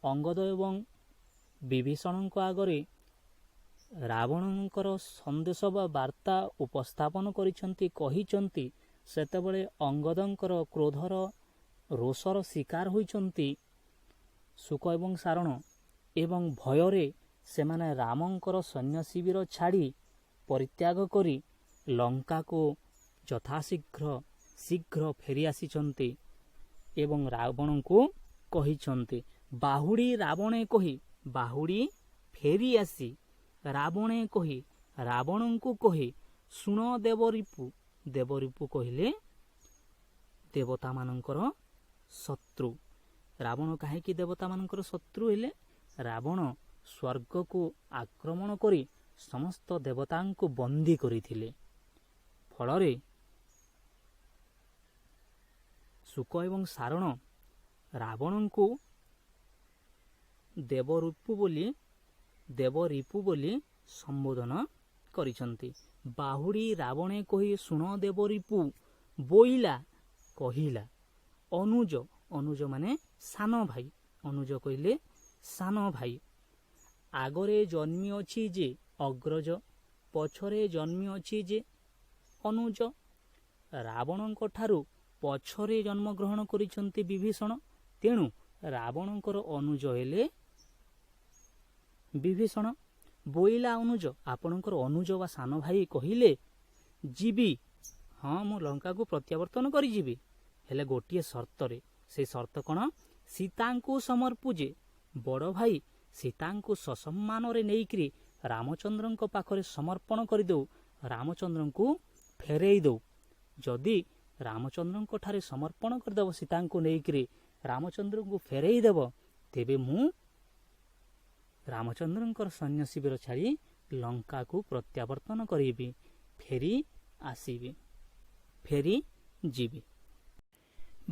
ଅଙ୍ଗଦ ଏବଂ ବିଭୀଷଣଙ୍କ ଆଗରେ ରାବଣଙ୍କର ସନ୍ଦେଶ ବା ବାର୍ତ୍ତା ଉପସ୍ଥାପନ କରିଛନ୍ତି, କହିଛନ୍ତି। ସେତେବେଳେ ଅଙ୍ଗଦଙ୍କର କ୍ରୋଧର ରୋଷର ଶିକାର ହୋଇଛନ୍ତି ଶୁକ ଏବଂ ସାରଣ ଏବଂ ଭୟରେ ସେମାନେ ରାମଙ୍କର ସୈନ୍ୟ ଶିବିର ଛାଡ଼ି ପରିତ୍ୟାଗ କରି ଲଙ୍କାକୁ ଶୀଘ୍ର ଫେରି ଆସିଛନ୍ତି ଏବଂ ରାବଣଙ୍କୁ କହିଛନ୍ତି, ବାହୁଡ଼ି ରାବଣେ କହି, ବାହୁଡ଼ି ଫେରି ଆସି ରାବଣେ କହି, ରାବଣଙ୍କୁ କହି, ଶୁଣ ଦେବରିପୁ। ଦେବରିପୁ କହିଲେ ଦେବତାମାନଙ୍କର ଶତ୍ରୁ। ରାବଣ କାହିଁକି ଦେବତାମାନଙ୍କର ଶତ୍ରୁ ହେଲେ? ରାବଣ ସ୍ୱର୍ଗକୁ ଆକ୍ରମଣ କରି ସମସ୍ତ ଦେବତାଙ୍କୁ ବନ୍ଦୀ କରିଥିଲେ। ଫଳରେ ଶୁକ ଏବଂ ସାରଣ ରାବଣଙ୍କୁ ଦେବରିପୁ ବୋଲି ସମ୍ବୋଧନ କରିଛନ୍ତି। ବାହୁଡ଼ି ରାବଣେ କହି ଶୁଣ ଦେବରିପୁ, ବୋଇଲା କହିଲା, ଅନୁଜ, ଅନୁଜ ମାନେ ସାନ ଭାଇ, ଅନୁଜ କହିଲେ ସାନ ଭାଇ। ଆଗରେ ଜନ୍ମି ଅଛି ଯେ ଅଗ୍ରଜ, ପଛରେ ଜନ୍ମି ଅଛି ଯେ ଅନୁଜ। ରାବଣଙ୍କ ଠାରୁ ପଛରେ ଜନ୍ମଗ୍ରହଣ କରିଛନ୍ତି ବିଭୀଷଣ, ତେଣୁ ରାବଣଙ୍କର ଅନୁଜ ହେଲେ ବିଭୀଷଣ। ବୋଇଲା ଅନୁଜ, ଆପଣଙ୍କର ଅନୁଜ ବା ସାନ ଭାଇ କହିଲେ, ଯିବି, ହଁ ମୁଁ ଲଙ୍କାକୁ ପ୍ରତ୍ୟାବର୍ତ୍ତନ କରିଯିବି, ହେଲେ ଗୋଟିଏ ସର୍ତ୍ତରେ। ସେଇ ସର୍ତ୍ତ କ'ଣ? ସୀତାଙ୍କୁ ସମର୍ପୁ ଯେ, ବଡ଼ ଭାଇ ସୀତାଙ୍କୁ ସସମ୍ମାନରେ ନେଇକରି ରାମଚନ୍ଦ୍ରଙ୍କ ପାଖରେ ସମର୍ପଣ କରିଦେଉ, ରାମଚନ୍ଦ୍ରଙ୍କୁ ଫେରେଇ ଦେଉ। ଯଦି ରାମଚନ୍ଦ୍ରଙ୍କ ଠାରେ ସମର୍ପଣ କରିଦେବ, ସୀତାଙ୍କୁ ନେଇକରି ରାମଚନ୍ଦ୍ରଙ୍କୁ ଫେରେଇ ଦେବ, ତେବେ ମୁଁ ରାମଚନ୍ଦ୍ରଙ୍କର ସୈନ୍ୟ ଶିବିର ଛାଡ଼ି ଲଙ୍କାକୁ ପ୍ରତ୍ୟାବର୍ତ୍ତନ କରିବି, ଫେରି ଆସିବି, ଫେରି ଯିବି।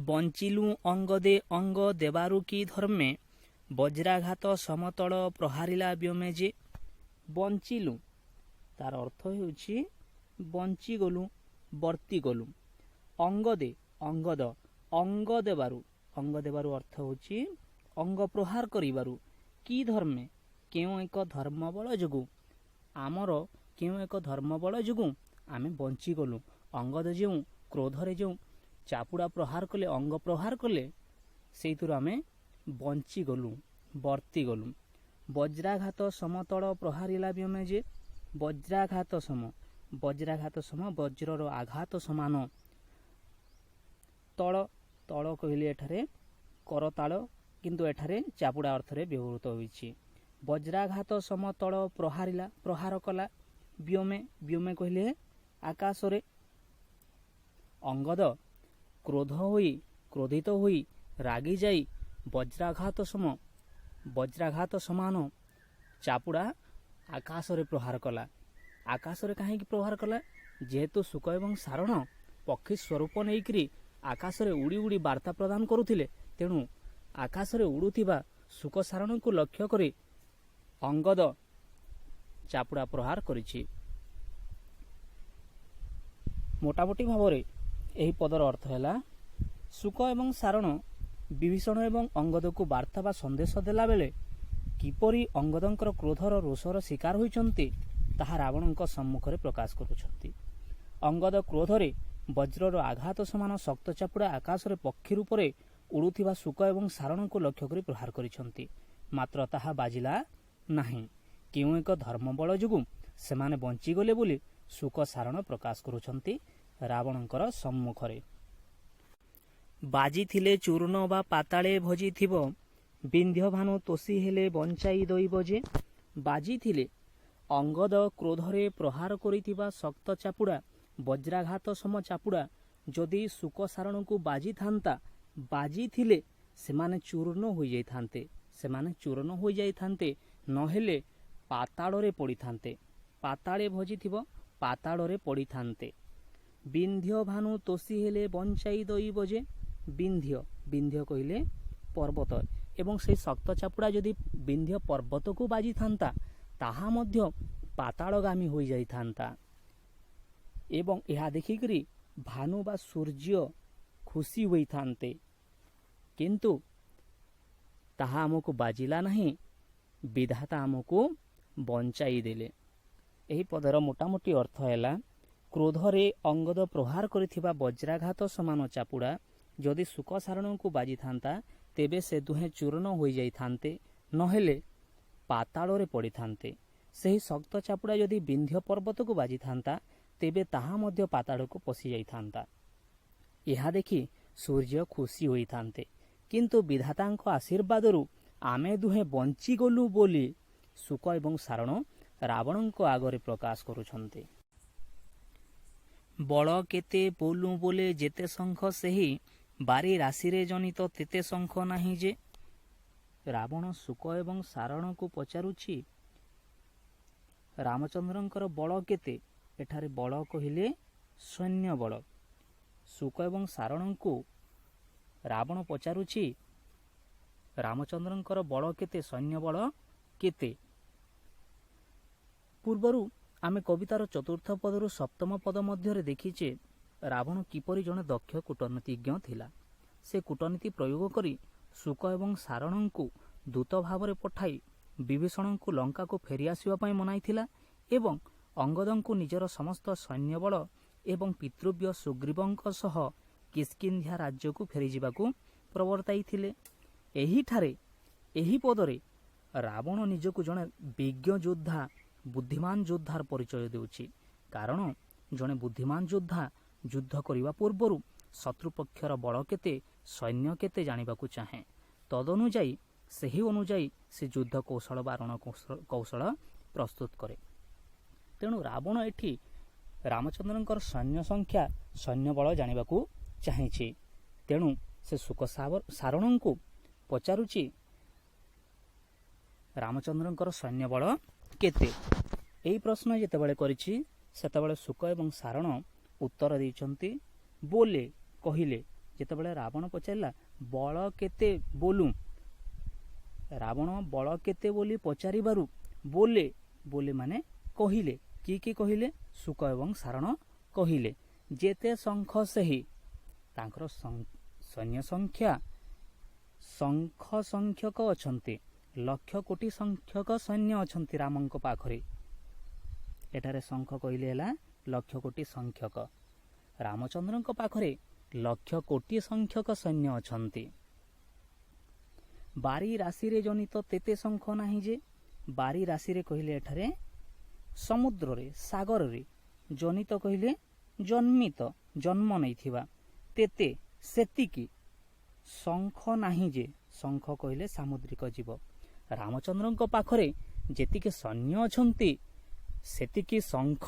ବଞ୍ଚିଲୁ ଅଙ୍ଗଦେ ଅଙ୍ଗ ଦେବାରୁ କି ଧର୍ମେ, ବଜ୍ରାଘାତ ସମତଳ ପ୍ରହାରିଲା ବ୍ୟୋମେ ଯେ। ବଞ୍ଚିଲୁ, ତାର ଅର୍ଥ ହେଉଛି ବଞ୍ଚିଗଲୁ, ବର୍ତ୍ତିଗଲୁ। ଅଙ୍ଗଦେ, ଅଙ୍ଗଦ, ଅଙ୍ଗ ଦେବାରୁ, ଅଙ୍ଗ ଦେବାରୁ ଅର୍ଥ ହେଉଛି ଅଙ୍ଗ ପ୍ରହାର କରିବାରୁ। କି ଧର୍ମେ, କେଉଁ ଏକ ଧର୍ମବଳ ଯୋଗୁଁ, ଆମର କେଉଁ ଏକ ଧର୍ମବଳ ଯୋଗୁଁ ଆମେ ବଞ୍ଚିଗଲୁ। ଅଙ୍ଗଦ ଯେଉଁ କ୍ରୋଧରେ ଯେଉଁ ଚାପୁଡ଼ା ପ୍ରହାର କଲେ, ଅଙ୍ଗ ପ୍ରହାର କଲେ, ସେଇଥିରୁ ଆମେ ବଞ୍ଚିଗଲୁ, ବର୍ତ୍ତିଗଲୁ। ବଜ୍ରାଘାତ ସମତଳ ପ୍ରହାରିଲା ବ୍ୟୋମେ ଯେ। ବଜ୍ରାଘାତ ସମ, ବଜ୍ରାଘାତ ସମ ବଜ୍ରର ଆଘାତ ସମାନ। ତଳ, ତଳ କହିଲେ ଏଠାରେ କରତାଳ, କିନ୍ତୁ ଏଠାରେ ଚାପୁଡ଼ା ଅର୍ଥରେ ବ୍ୟବହୃତ ହୋଇଛି। ବଜ୍ରାଘାତ ସମତଳ ପ୍ରହାରିଲା, ପ୍ରହାର କଲା। ବ୍ୟୋମେ, ବ୍ୟୋମେ କହିଲେ ଆକାଶରେ। ଅଙ୍ଗଦ କ୍ରୋଧିତ ହୋଇ ରାଗିଯାଇ ବଜ୍ରାଘାତ ସମ, ବଜ୍ରାଘାତ ସମାନ ଚାପୁଡ଼ା ଆକାଶରେ ପ୍ରହାର କଲା। ଆକାଶରେ କାହିଁକି ପ୍ରହାର କଲା? ଯେହେତୁ ଶୁକ ଏବଂ ସାରଣ ପକ୍ଷୀ ସ୍ୱରୂପ ନେଇକରି ଆକାଶରେ ଉଡ଼ି ଉଡ଼ି ବାର୍ତ୍ତା ପ୍ରଦାନ କରୁଥିଲେ, ତେଣୁ ଆକାଶରେ ଉଡ଼ୁଥିବା ଶୁକ ସାରଣଙ୍କୁ ଲକ୍ଷ୍ୟ କରି ଅଙ୍ଗଦ ଚାପୁଡ଼ା ପ୍ରହାର କରିଛି। ମୋଟାମୋଟି ଭାବରେ ଏହି ପଦର ଅର୍ଥ ହେଲା, ଶୁକ ଏବଂ ସାରଣ ବିଭୀଷଣ ଏବଂ ଅଙ୍ଗଦକୁ ବାର୍ତ୍ତା ବା ସନ୍ଦେଶ ଦେଲାବେଳେ କିପରି ଅଙ୍ଗଦଙ୍କର କ୍ରୋଧର ରୋଷର ଶିକାର ହୋଇଛନ୍ତି, ତାହା ରାବଣଙ୍କ ସମ୍ମୁଖରେ ପ୍ରକାଶ କରୁଛନ୍ତି। ଅଙ୍ଗଦ କ୍ରୋଧରେ ବଜ୍ରର ଆଘାତ ସମାନ ଶକ୍ତ ଚାପୁଡ଼ା ଆକାଶରେ ପକ୍ଷୀ ରୂପରେ ଉଡ଼ୁଥିବା ଶୁକ ଏବଂ ସାରଣଙ୍କୁ ଲକ୍ଷ୍ୟ କରି ପ୍ରହାର କରିଛନ୍ତି, ମାତ୍ର ତାହା ବାଜିଲା ନାହିଁ। କେଉଁ ଏକ ଧର୍ମବଳ ଯୋଗୁଁ ସେମାନେ ବଞ୍ଚିଗଲେ ବୋଲି ଶୁକ ସାରଣ ପ୍ରକାଶ କରୁଛନ୍ତି ରାବଣଙ୍କର ସମ୍ମୁଖରେ। ବାଜିଥିଲେ ଚୂର୍ଣ୍ଣ ବା ପାତାଳେ ଭଜିଥିବ, ବିନ୍ଧ୍ୟଭାନୁ ତୋଷି ହେଲେ ବଞ୍ଚାଇ ଦଇବ ଯେ। ବାଜିଥିଲେ, ଅଙ୍ଗଦ କ୍ରୋଧରେ ପ୍ରହାର କରିଥିବା ଶକ୍ତ ଚାପୁଡ଼ା, ବଜ୍ରାଘାତ ସମ ଚାପୁଡ଼ା ଯଦି ଶୁକ ସାରଣକୁ ବାଜିଥାନ୍ତା, ବାଜିଥିଲେ ସେମାନେ ଚୂର୍ଣ୍ଣ ହୋଇଯାଇଥାନ୍ତେ, ସେମାନେ ଚୂର୍ଣ୍ଣ ହୋଇଯାଇଥାନ୍ତେ, ନହେଲେ ପାତାଳରେ ପଡ଼ିଥାନ୍ତେ। ପାତାଳେ ଭଜିଥିବ, ପାତାଳରେ ପଡ଼ିଥାନ୍ତେ। ବିନ୍ଧ୍ୟଭାନୁ ତୋଷି ହେଲେ ବଞ୍ଚାଇ ଦଇବ ଯେ। ବିନ୍ଧ୍ୟ, ବିନ୍ଧ୍ୟ କହିଲେ ପର୍ବତ, ଏବଂ ସେହି ଶକ୍ତ ଚାପୁଡ଼ା ଯଦି ବିନ୍ଧ୍ୟ ପର୍ବତକୁ ବାଜିଥାନ୍ତା, ତାହା ମଧ୍ୟ ପାତାଳଗାମୀ ହୋଇଯାଇଥାନ୍ତା। ଏବଂ ଏହା ଦେଖିକରି ଭାନୁ ବା ସୂର୍ଯ୍ୟ ଖୁସି ହୋଇଥାନ୍ତେ, କିନ୍ତୁ ତାହା ଆମକୁ ବାଜିଲା ନାହିଁ, ବିଧାତା ଆମକୁ ବଞ୍ଚାଇ ଦେଲେ। ଏହି ପଦର ମୋଟାମୋଟି ଅର୍ଥ ହେଲା, କ୍ରୋଧରେ ଅଙ୍ଗଦ ପ୍ରହାର କରିଥିବା ବଜ୍ରାଘାତ ସମାନ ଚାପୁଡ଼ା ଯଦି ଶୁକ ସାରଣଙ୍କୁ ବାଜିଥାନ୍ତା, ତେବେ ସେ ଦୁହେଁ ଚୂର୍ଣ୍ଣ ହୋଇଯାଇଥାନ୍ତେ, ନହେଲେ ପାତାଳରେ ପଡ଼ିଥାନ୍ତେ। ସେହି ଶକ୍ତ ଚାପୁଡ଼ା ଯଦି ବିନ୍ଧ୍ୟ ପର୍ବତକୁ ବାଜିଥାନ୍ତା, ତେବେ ତାହା ମଧ୍ୟ ପାତାଳକୁ ପଶିଯାଇଥାନ୍ତା। ଏହା ଦେଖି ସୂର୍ଯ୍ୟ ଖୁସି ହୋଇଥାନ୍ତେ, କିନ୍ତୁ ବିଧାତାଙ୍କ ଆଶୀର୍ବାଦରୁ ଆମେ ଦୁହେଁ ବଞ୍ଚିଗଲୁ ବୋଲି ଶୁକ ଏବଂ ସାରଣ ରାବଣଙ୍କ ଆଗରେ ପ୍ରକାଶ କରୁଛନ୍ତି। ବଳ କେତେ ବୋଲୁ ବୋଲେ ଯେତେ ଶଙ୍ଖ ସେହି, ବାରି ରାଶିରେ ଜନିତ ତେତେ ଶଙ୍ଖ ନାହିଁ ଯେ। ରାବଣ ଶୁକ ଏବଂ ସାରଣକୁ ପଚାରୁଛି, ରାମଚନ୍ଦ୍ରଙ୍କର ବଳ କେତେ? ଏଠାରେ ବଳ କହିଲେ ସୈନ୍ୟ ବଳ। ଶୁକ ଏବଂ ସାରଣଙ୍କୁ ରାବଣ ପଚାରୁଛି, ରାମଚନ୍ଦ୍ରଙ୍କର ବଳ କେତେ, ସୈନ୍ୟ ବଳ କେତେ? ପୂର୍ବରୁ ଆମେ କବିତାର ଚତୁର୍ଥ ପଦରୁ ସପ୍ତମ ପଦ ମଧ୍ୟରେ ଦେଖିଛେ, ରାବଣ କିପରି ଜଣେ ଦକ୍ଷ କୂଟନୀତିଜ୍ଞ ଥିଲା। ସେ କୂଟନୀତି ପ୍ରୟୋଗ କରି ଶୁକ ଏବଂ ସାରଣଙ୍କୁ ଦୂତ ଭାବରେ ପଠାଇ ବିଭୀଷଣଙ୍କୁ ଲଙ୍କାକୁ ଫେରିଆସିବା ପାଇଁ ମନାଇଥିଲା ଏବଂ ଅଙ୍ଗଦଙ୍କୁ ନିଜର ସମସ୍ତ ସୈନ୍ୟବଳ ଏବଂ ପିତୃବ୍ୟ ସୁଗ୍ରୀବଙ୍କ ସହ କିଷ୍କିନ୍ଧ୍ୟା ରାଜ୍ୟକୁ ଫେରିଯିବାକୁ ପ୍ରବର୍ତ୍ତାଇଥିଲେ। ଏହି ପଦରେ ରାବଣ ନିଜକୁ ଜଣେ ବିଜ୍ଞ ଯୋଦ୍ଧା, ବୁଦ୍ଧିମାନ ଯୋଦ୍ଧାର ପରିଚୟ ଦେଉଛି। କାରଣ ଜଣେ ବୁଦ୍ଧିମାନ ଯୋଦ୍ଧା ଯୁଦ୍ଧ କରିବା ପୂର୍ବରୁ ଶତ୍ରୁପକ୍ଷର ବଳ କେତେ, ସୈନ୍ୟ କେତେ ଜାଣିବାକୁ ଚାହେଁ। ସେହି ଅନୁଯାୟୀ ସେ ଯୁଦ୍ଧ କୌଶଳ ବା ରଣକୌଶଳ ପ୍ରସ୍ତୁତ କରେ। ତେଣୁ ରାବଣ ଏଠି ରାମଚନ୍ଦ୍ରଙ୍କର ସୈନ୍ୟ ସଂଖ୍ୟା, ସୈନ୍ୟବଳ ଜାଣିବାକୁ ଚାହିଁଛି। ତେଣୁ ସେ ଶୁକ ସାରଣଙ୍କୁ ପଚାରୁଛି ରାମଚନ୍ଦ୍ରଙ୍କର ସୈନ୍ୟବଳ କେତେ। ଏହି ପ୍ରଶ୍ନ ଯେତେବେଳେ କରିଛି ସେତେବେଳେ ଶୁକ ଏବଂ ସାରଣ ଉତ୍ତର ଦେଇଛନ୍ତି ବୋଲେ, କହିଲେ। ଯେତେବେଳେ ରାବଣ ପଚାରିଲା ବଳ କେତେ ବୋଲୁ, ରାବଣ ବଳ କେତେ ବୋଲି ପଚାରିବାରୁ ବୋଲେ ମାନେ କହିଲେ। କିଏ କହିଲେ? ଶୁକ ଏବଂ ସାରଣ କହିଲେ। ଯେତେ ଶଙ୍ଖ ସେହି, ତାଙ୍କର ସୈନ୍ୟ ସଂଖ୍ୟା ଶଙ୍ଖ ସଂଖ୍ୟକ ଅଛନ୍ତି, ଲକ୍ଷ କୋଟି ସଂଖ୍ୟକ ସୈନ୍ୟ ଅଛନ୍ତି ରାମଙ୍କ ପାଖରେ। ଏଠାରେ ଶଙ୍ଖ କହିଲେ ହେଲା ଲକ୍ଷ କୋଟି ସଂଖ୍ୟକ। ରାମଚନ୍ଦ୍ରଙ୍କ ପାଖରେ ଲକ୍ଷ କୋଟି ସଂଖ୍ୟକ ସୈନ୍ୟ ଅଛନ୍ତି। ବାରି ରାଶିରେ ଜନିତ ତେତେ ଶଙ୍ଖ ନାହିଁ ଯେ, ବାରି ରାଶିରେ କହିଲେ ଏଠାରେ ସମୁଦ୍ରରେ, ସାଗରରେ, ଜନିତ କହିଲେ ଜନ୍ମିତ, ଜନ୍ମ ନେଇଥିବା, ତେତେ ସେତିକି, ଶଙ୍ଖ ନାହିଁ ଯେ, ଶଙ୍ଖ କହିଲେ ସାମୁଦ୍ରିକ ଜୀବ। ରାମଚନ୍ଦ୍ରଙ୍କ ପାଖରେ ଯେତିକି ସୈନ୍ୟ ଅଛନ୍ତି ସେତିକି ଶଙ୍ଖ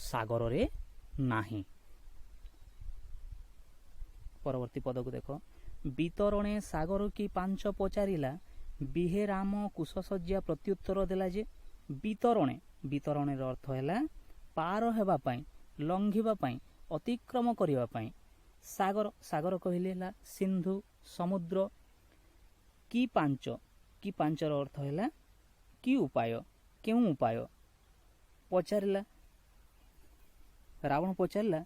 ସାଗରରେ ନାହିଁ। ପରବର୍ତ୍ତୀ ପଦକୁ ଦେଖ। ବିତରଣେ ସାଗର କି ପାଞ୍ଚ ପଚାରିଲା, ବିହେ ରାମ କୁଶସଜ୍ଜା ପ୍ରତ୍ୟୁତ୍ତର ଦେଲା ଯେ। ବିତରଣେର ଅର୍ଥ ହେଲା ପାର ହେବା ପାଇଁ, ଲଙ୍ଘିବା ପାଇଁ, ଅତିକ୍ରମ କରିବା ପାଇଁ। ସାଗର କହିଲେ ହେଲା ସିନ୍ଧୁ, ସମୁଦ୍ର। କି ପାଞ୍ଚର ଅର୍ଥ ହେଲା କି ଉପାୟ, କେଉଁ ଉପାୟ। ପଚାରିଲା, ରାବଣ ପଚାରିଲା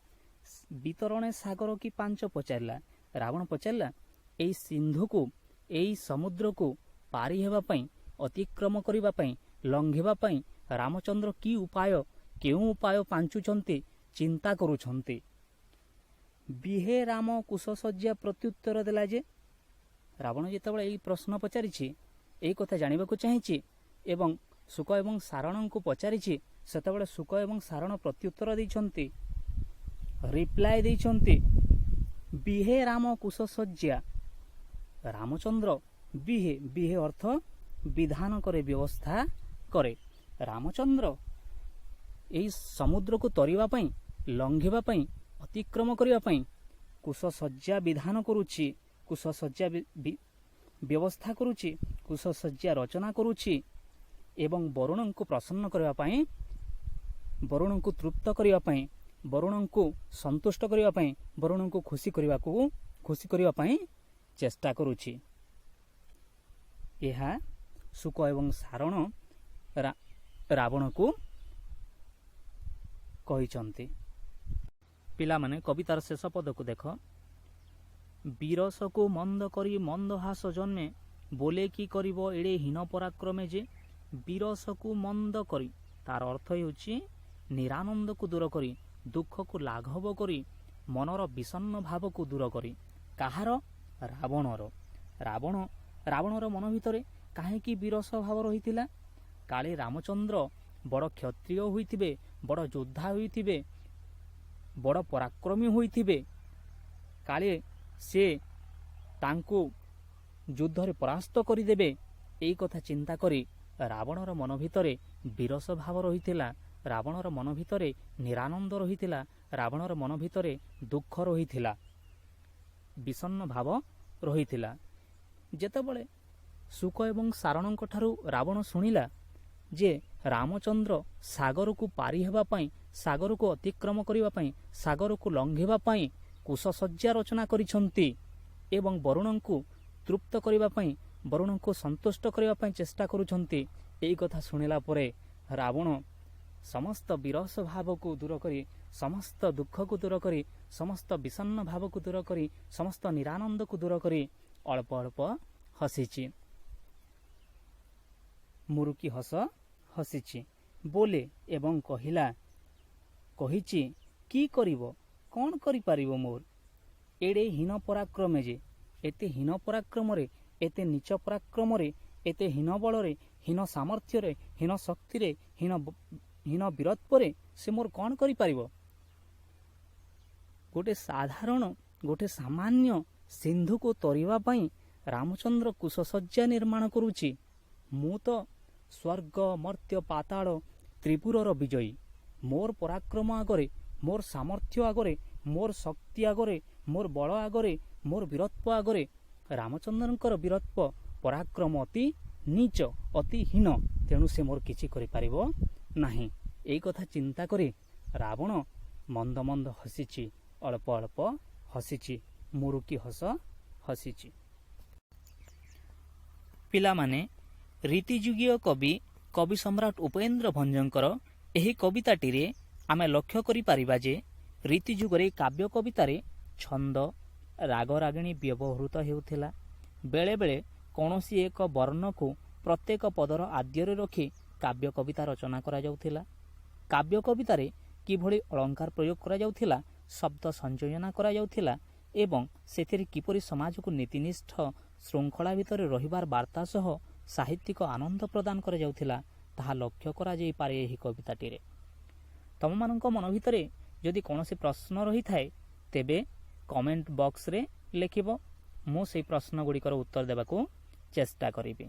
ବିତରଣେ ସାଗର କି ପାଞ୍ଚ ପଚାରିଲା। ରାବଣ ପଚାରିଲା ଏଇ ସିନ୍ଧୁକୁ, ଏଇ ସମୁଦ୍ରକୁ ପାରି ହେବା ପାଇଁ, ଅତିକ୍ରମ କରିବା ପାଇଁ, ଲଙ୍ଘିବା ପାଇଁ ରାମଚନ୍ଦ୍ର କି ଉପାୟ, କେଉଁ ଉପାୟ ପାଞ୍ଚୁଛନ୍ତି, ଚିନ୍ତା କରୁଛନ୍ତି। ବିହେ ରାମ କୁଶସଜ୍ଜା ପ୍ରତ୍ୟୁତ୍ତର ଦେଲା ଯେ। ରାବଣ ଯେତେବେଳେ ଏହି ପ୍ରଶ୍ନ ପଚାରିଛି, ଏହି କଥା ଜାଣିବାକୁ ଚାହିଁଛି ଏବଂ ଶୁକ ଏବଂ ସାରଣଙ୍କୁ ପଚାରିଛି, ସେତେବେଳେ ଶୁକ ଏବଂ ସାରଣ ପ୍ରତ୍ୟୁତ୍ତର ଦେଇଛନ୍ତି, ରିପ୍ଲାଏ ଦେଇଛନ୍ତି। ବିହେ ରାମ କୁଶସଜ୍ଜା, ରାମଚନ୍ଦ୍ର ବିହେ ଅର୍ଥ ବିଧାନ କରେ, ବ୍ୟବସ୍ଥା କରେ। ରାମଚନ୍ଦ୍ର ଏହି ସମୁଦ୍ରକୁ ତରିବା ପାଇଁ, ଲଙ୍ଘିବା ପାଇଁ, ଅତିକ୍ରମ କରିବା ପାଇଁ କୁଶସଜ୍ଜା ବିଧାନ କରୁଛି, କୁଶସଜ୍ଜା ବ୍ୟବସ୍ଥା କରୁଛି, କୁଶସଜ୍ଜା ରଚନା କରୁଛି ଏବଂ ବରୁଣଙ୍କୁ ପ୍ରସନ୍ନ କରିବା ପାଇଁ, ବରୁଣଙ୍କୁ ତୃପ୍ତ କରିବା ପାଇଁ, ବରୁଣଙ୍କୁ ସନ୍ତୁଷ୍ଟ କରିବା ପାଇଁ, ବରୁଣଙ୍କୁ ଖୁସି କରିବା ପାଇଁ ଚେଷ୍ଟା କରୁଛି। ଏହା ଶୁକ ଏବଂ ସାରଣ ରାବଣକୁ କହିଛନ୍ତି। ପିଲାମାନେ କବିତାର ଶେଷ ପଦକୁ ଦେଖ। ବିରସକୁ ମନ୍ଦ କରି ମନ୍ଦ ହାସ ଜନ୍ମେ, ବୋଲେ କି କରିବ ଏଡ଼େ ହୀନ ପରାକ୍ରମେ ଯେ। ବିରସକୁ ମନ୍ଦ କରି, ତାର ଅର୍ଥ ହେଉଛି ନିରାନନ୍ଦକୁ ଦୂର କରି, ଦୁଃଖକୁ ଲାଘବ କରି, ମନର ବିଷଣ୍ଣ ଭାବକୁ ଦୂର କରି। କାହାର? ରାବଣର। ରାବଣର ମନ ଭିତରେ କାହିଁକି ବିରସ ଭାବ ରହିଥିଲା? କାଳେ ରାମଚନ୍ଦ୍ର ବଡ଼ କ୍ଷତ୍ରିୟ ହୋଇଥିବେ, ବଡ଼ ଯୋଦ୍ଧା ହୋଇଥିବେ, ବଡ଼ ପରାକ୍ରମୀ ହୋଇଥିବେ, କାଳେ ସେ ତାଙ୍କୁ ଯୁଦ୍ଧରେ ପରାସ୍ତ କରିଦେବେ, ଏହି କଥା ଚିନ୍ତା କରି ରାବଣର ମନ ଭିତରେ ବିରସ ଭାବ ରହିଥିଲା। ରାବଣର ମନ ଭିତରେ ନିରାନନ୍ଦ ରହିଥିଲା। ରାବଣର ମନ ଭିତରେ ଦୁଃଖ ରହିଥିଲା, ବିଷଣ୍ଣ ଭାବ ରହିଥିଲା। ଯେତେବେଳେ ଶୁକ ଏବଂ ସାରଣଙ୍କ ଠାରୁ ରାବଣ ଶୁଣିଲା ଯେ ରାମଚନ୍ଦ୍ର ସାଗରକୁ ପାରି ହେବା ପାଇଁ, ସାଗରକୁ ଅତିକ୍ରମ କରିବା ପାଇଁ, ସାଗରକୁ ଲଙ୍ଘିବା ପାଇଁ କୁଶସଜ୍ଜା ରଚନା କରିଛନ୍ତି ଏବଂ ବରୁଣଙ୍କୁ ତୃପ୍ତ କରିବା ପାଇଁ, ବରୁଣଙ୍କୁ ସନ୍ତୁଷ୍ଟ କରିବା ପାଇଁ ଚେଷ୍ଟା କରୁଛନ୍ତି, ଏହି କଥା ଶୁଣିଲା ପରେ ରାବଣ ସମସ୍ତ ବିରସ ଭାବକୁ ଦୂର କରି ସମସ୍ତ ଦୁଃଖକୁ ଦୂର କରି, ସମସ୍ତ ବିଷଣ୍ଣ ଭାବକୁ ଦୂର କରି, ସମସ୍ତ ନିରାନନ୍ଦକୁ ଦୂର କରି ଅଳ୍ପ ଅଳ୍ପ ହସିଛି। ମୁରୁକି ହସ ହସିଛି ବୋଲେ ଏବଂ କହିଛି, କି କରିବ, କ'ଣ କରିପାରିବ ମୋର ଏଡ଼େ ହୀନ ପରାକ୍ରମେ ଯେ, ଏତେ ହୀନ ପରାକ୍ରମରେ, ଏତେ ନୀଚ ପରାକ୍ରମରେ, ଏତେ ହୀନ ବଳରେ, ହୀନ ସାମର୍ଥ୍ୟରେ, ହୀନ ଶକ୍ତିରେ, ହୀନ ବୀରତ୍ୱରେ ସେ ମୋର କ'ଣ କରିପାରିବ? ଗୋଟେ ସାମାନ୍ୟ ସିନ୍ଧୁକୁ ତରିବା ପାଇଁ ରାମଚନ୍ଦ୍ର କୁଶସଜ୍ଜା ନିର୍ମାଣ କରୁଛି। ମୁଁ ତ ସ୍ୱର୍ଗ ମର୍ତ୍ତ୍ୟ ପାତାଳ ତ୍ରିପୁରର ବିଜୟୀ। ମୋର ପରାକ୍ରମ ଆଗରେ, ମୋର ସାମର୍ଥ୍ୟ ଆଗରେ, ମୋର ଶକ୍ତି ଆଗରେ, ମୋର ବଳ ଆଗରେ, ମୋର ବୀରତ୍ୱ ଆଗରେ ରାମଚନ୍ଦ୍ରଙ୍କର ବୀରତ୍ୱ ପରାକ୍ରମ ଅତି ନୀଚ, ଅତି ହୀନ। ତେଣୁ ସେ ମୋର କିଛି କରିପାରିବ ନାହିଁ। ଏଇ କଥା ଚିନ୍ତା କରି ରାବଣ ମନ୍ଦ ମନ୍ଦ ହସିଛି, ଅଳ୍ପ ଅଳ୍ପ ହସିଛି, ମୁରୁକି ହସ ହସିଛି। ପିଲାମାନେ, ରୀତିଯୁଗୀୟ କବି ସମ୍ରାଟ ଉପେନ୍ଦ୍ର ଭଞ୍ଜଙ୍କର ଏହି କବିତାଟିରେ ଆମେ ଲକ୍ଷ୍ୟ କରିପାରିବା ଯେ ରୀତିଯୁଗରେ କାବ୍ୟ କବିତାରେ ଛନ୍ଦ, ରାଗରାଗିଣୀ ବ୍ୟବହୃତ ହେଉଥିଲା। ବେଳେବେଳେ କୌଣସି ଏକ ବର୍ଣ୍ଣକୁ ପ୍ରତ୍ୟେକ ପଦର ଆଦ୍ୟରେ ରଖି କାବ୍ୟ କବିତା ରଚନା କରାଯାଉଥିଲା। କାବ୍ୟ କବିତାରେ କିଭଳି ଅଳଙ୍କାର ପ୍ରୟୋଗ କରାଯାଉଥିଲା, ଶବ୍ଦ ସଂଯୋଜନା କରାଯାଉଥିଲା ଏବଂ ସେଥିରେ କିପରି ସମାଜକୁ ନୀତିନିଷ୍ଠ ଶୃଙ୍ଖଳା ଭିତରେ ରହିବାର ବାର୍ତ୍ତା ସହ ସାହିତ୍ୟିକ ଆନନ୍ଦ ପ୍ରଦାନ କରାଯାଉଥିଲା, ତାହା ଲକ୍ଷ୍ୟ କରାଯାଇପାରେ ଏହି କବିତାଟିରେ। ତମମାନଙ୍କ ମନ ଭିତରେ ଯଦି କୌଣସି ପ୍ରଶ୍ନ ରହିଥାଏ ତେବେ କମେଣ୍ଟ ବକ୍ସରେ ଲେଖିବ। ମୁଁ ସେହି ପ୍ରଶ୍ନଗୁଡ଼ିକର ଉତ୍ତର ଦେବାକୁ ଚେଷ୍ଟା କରିବି।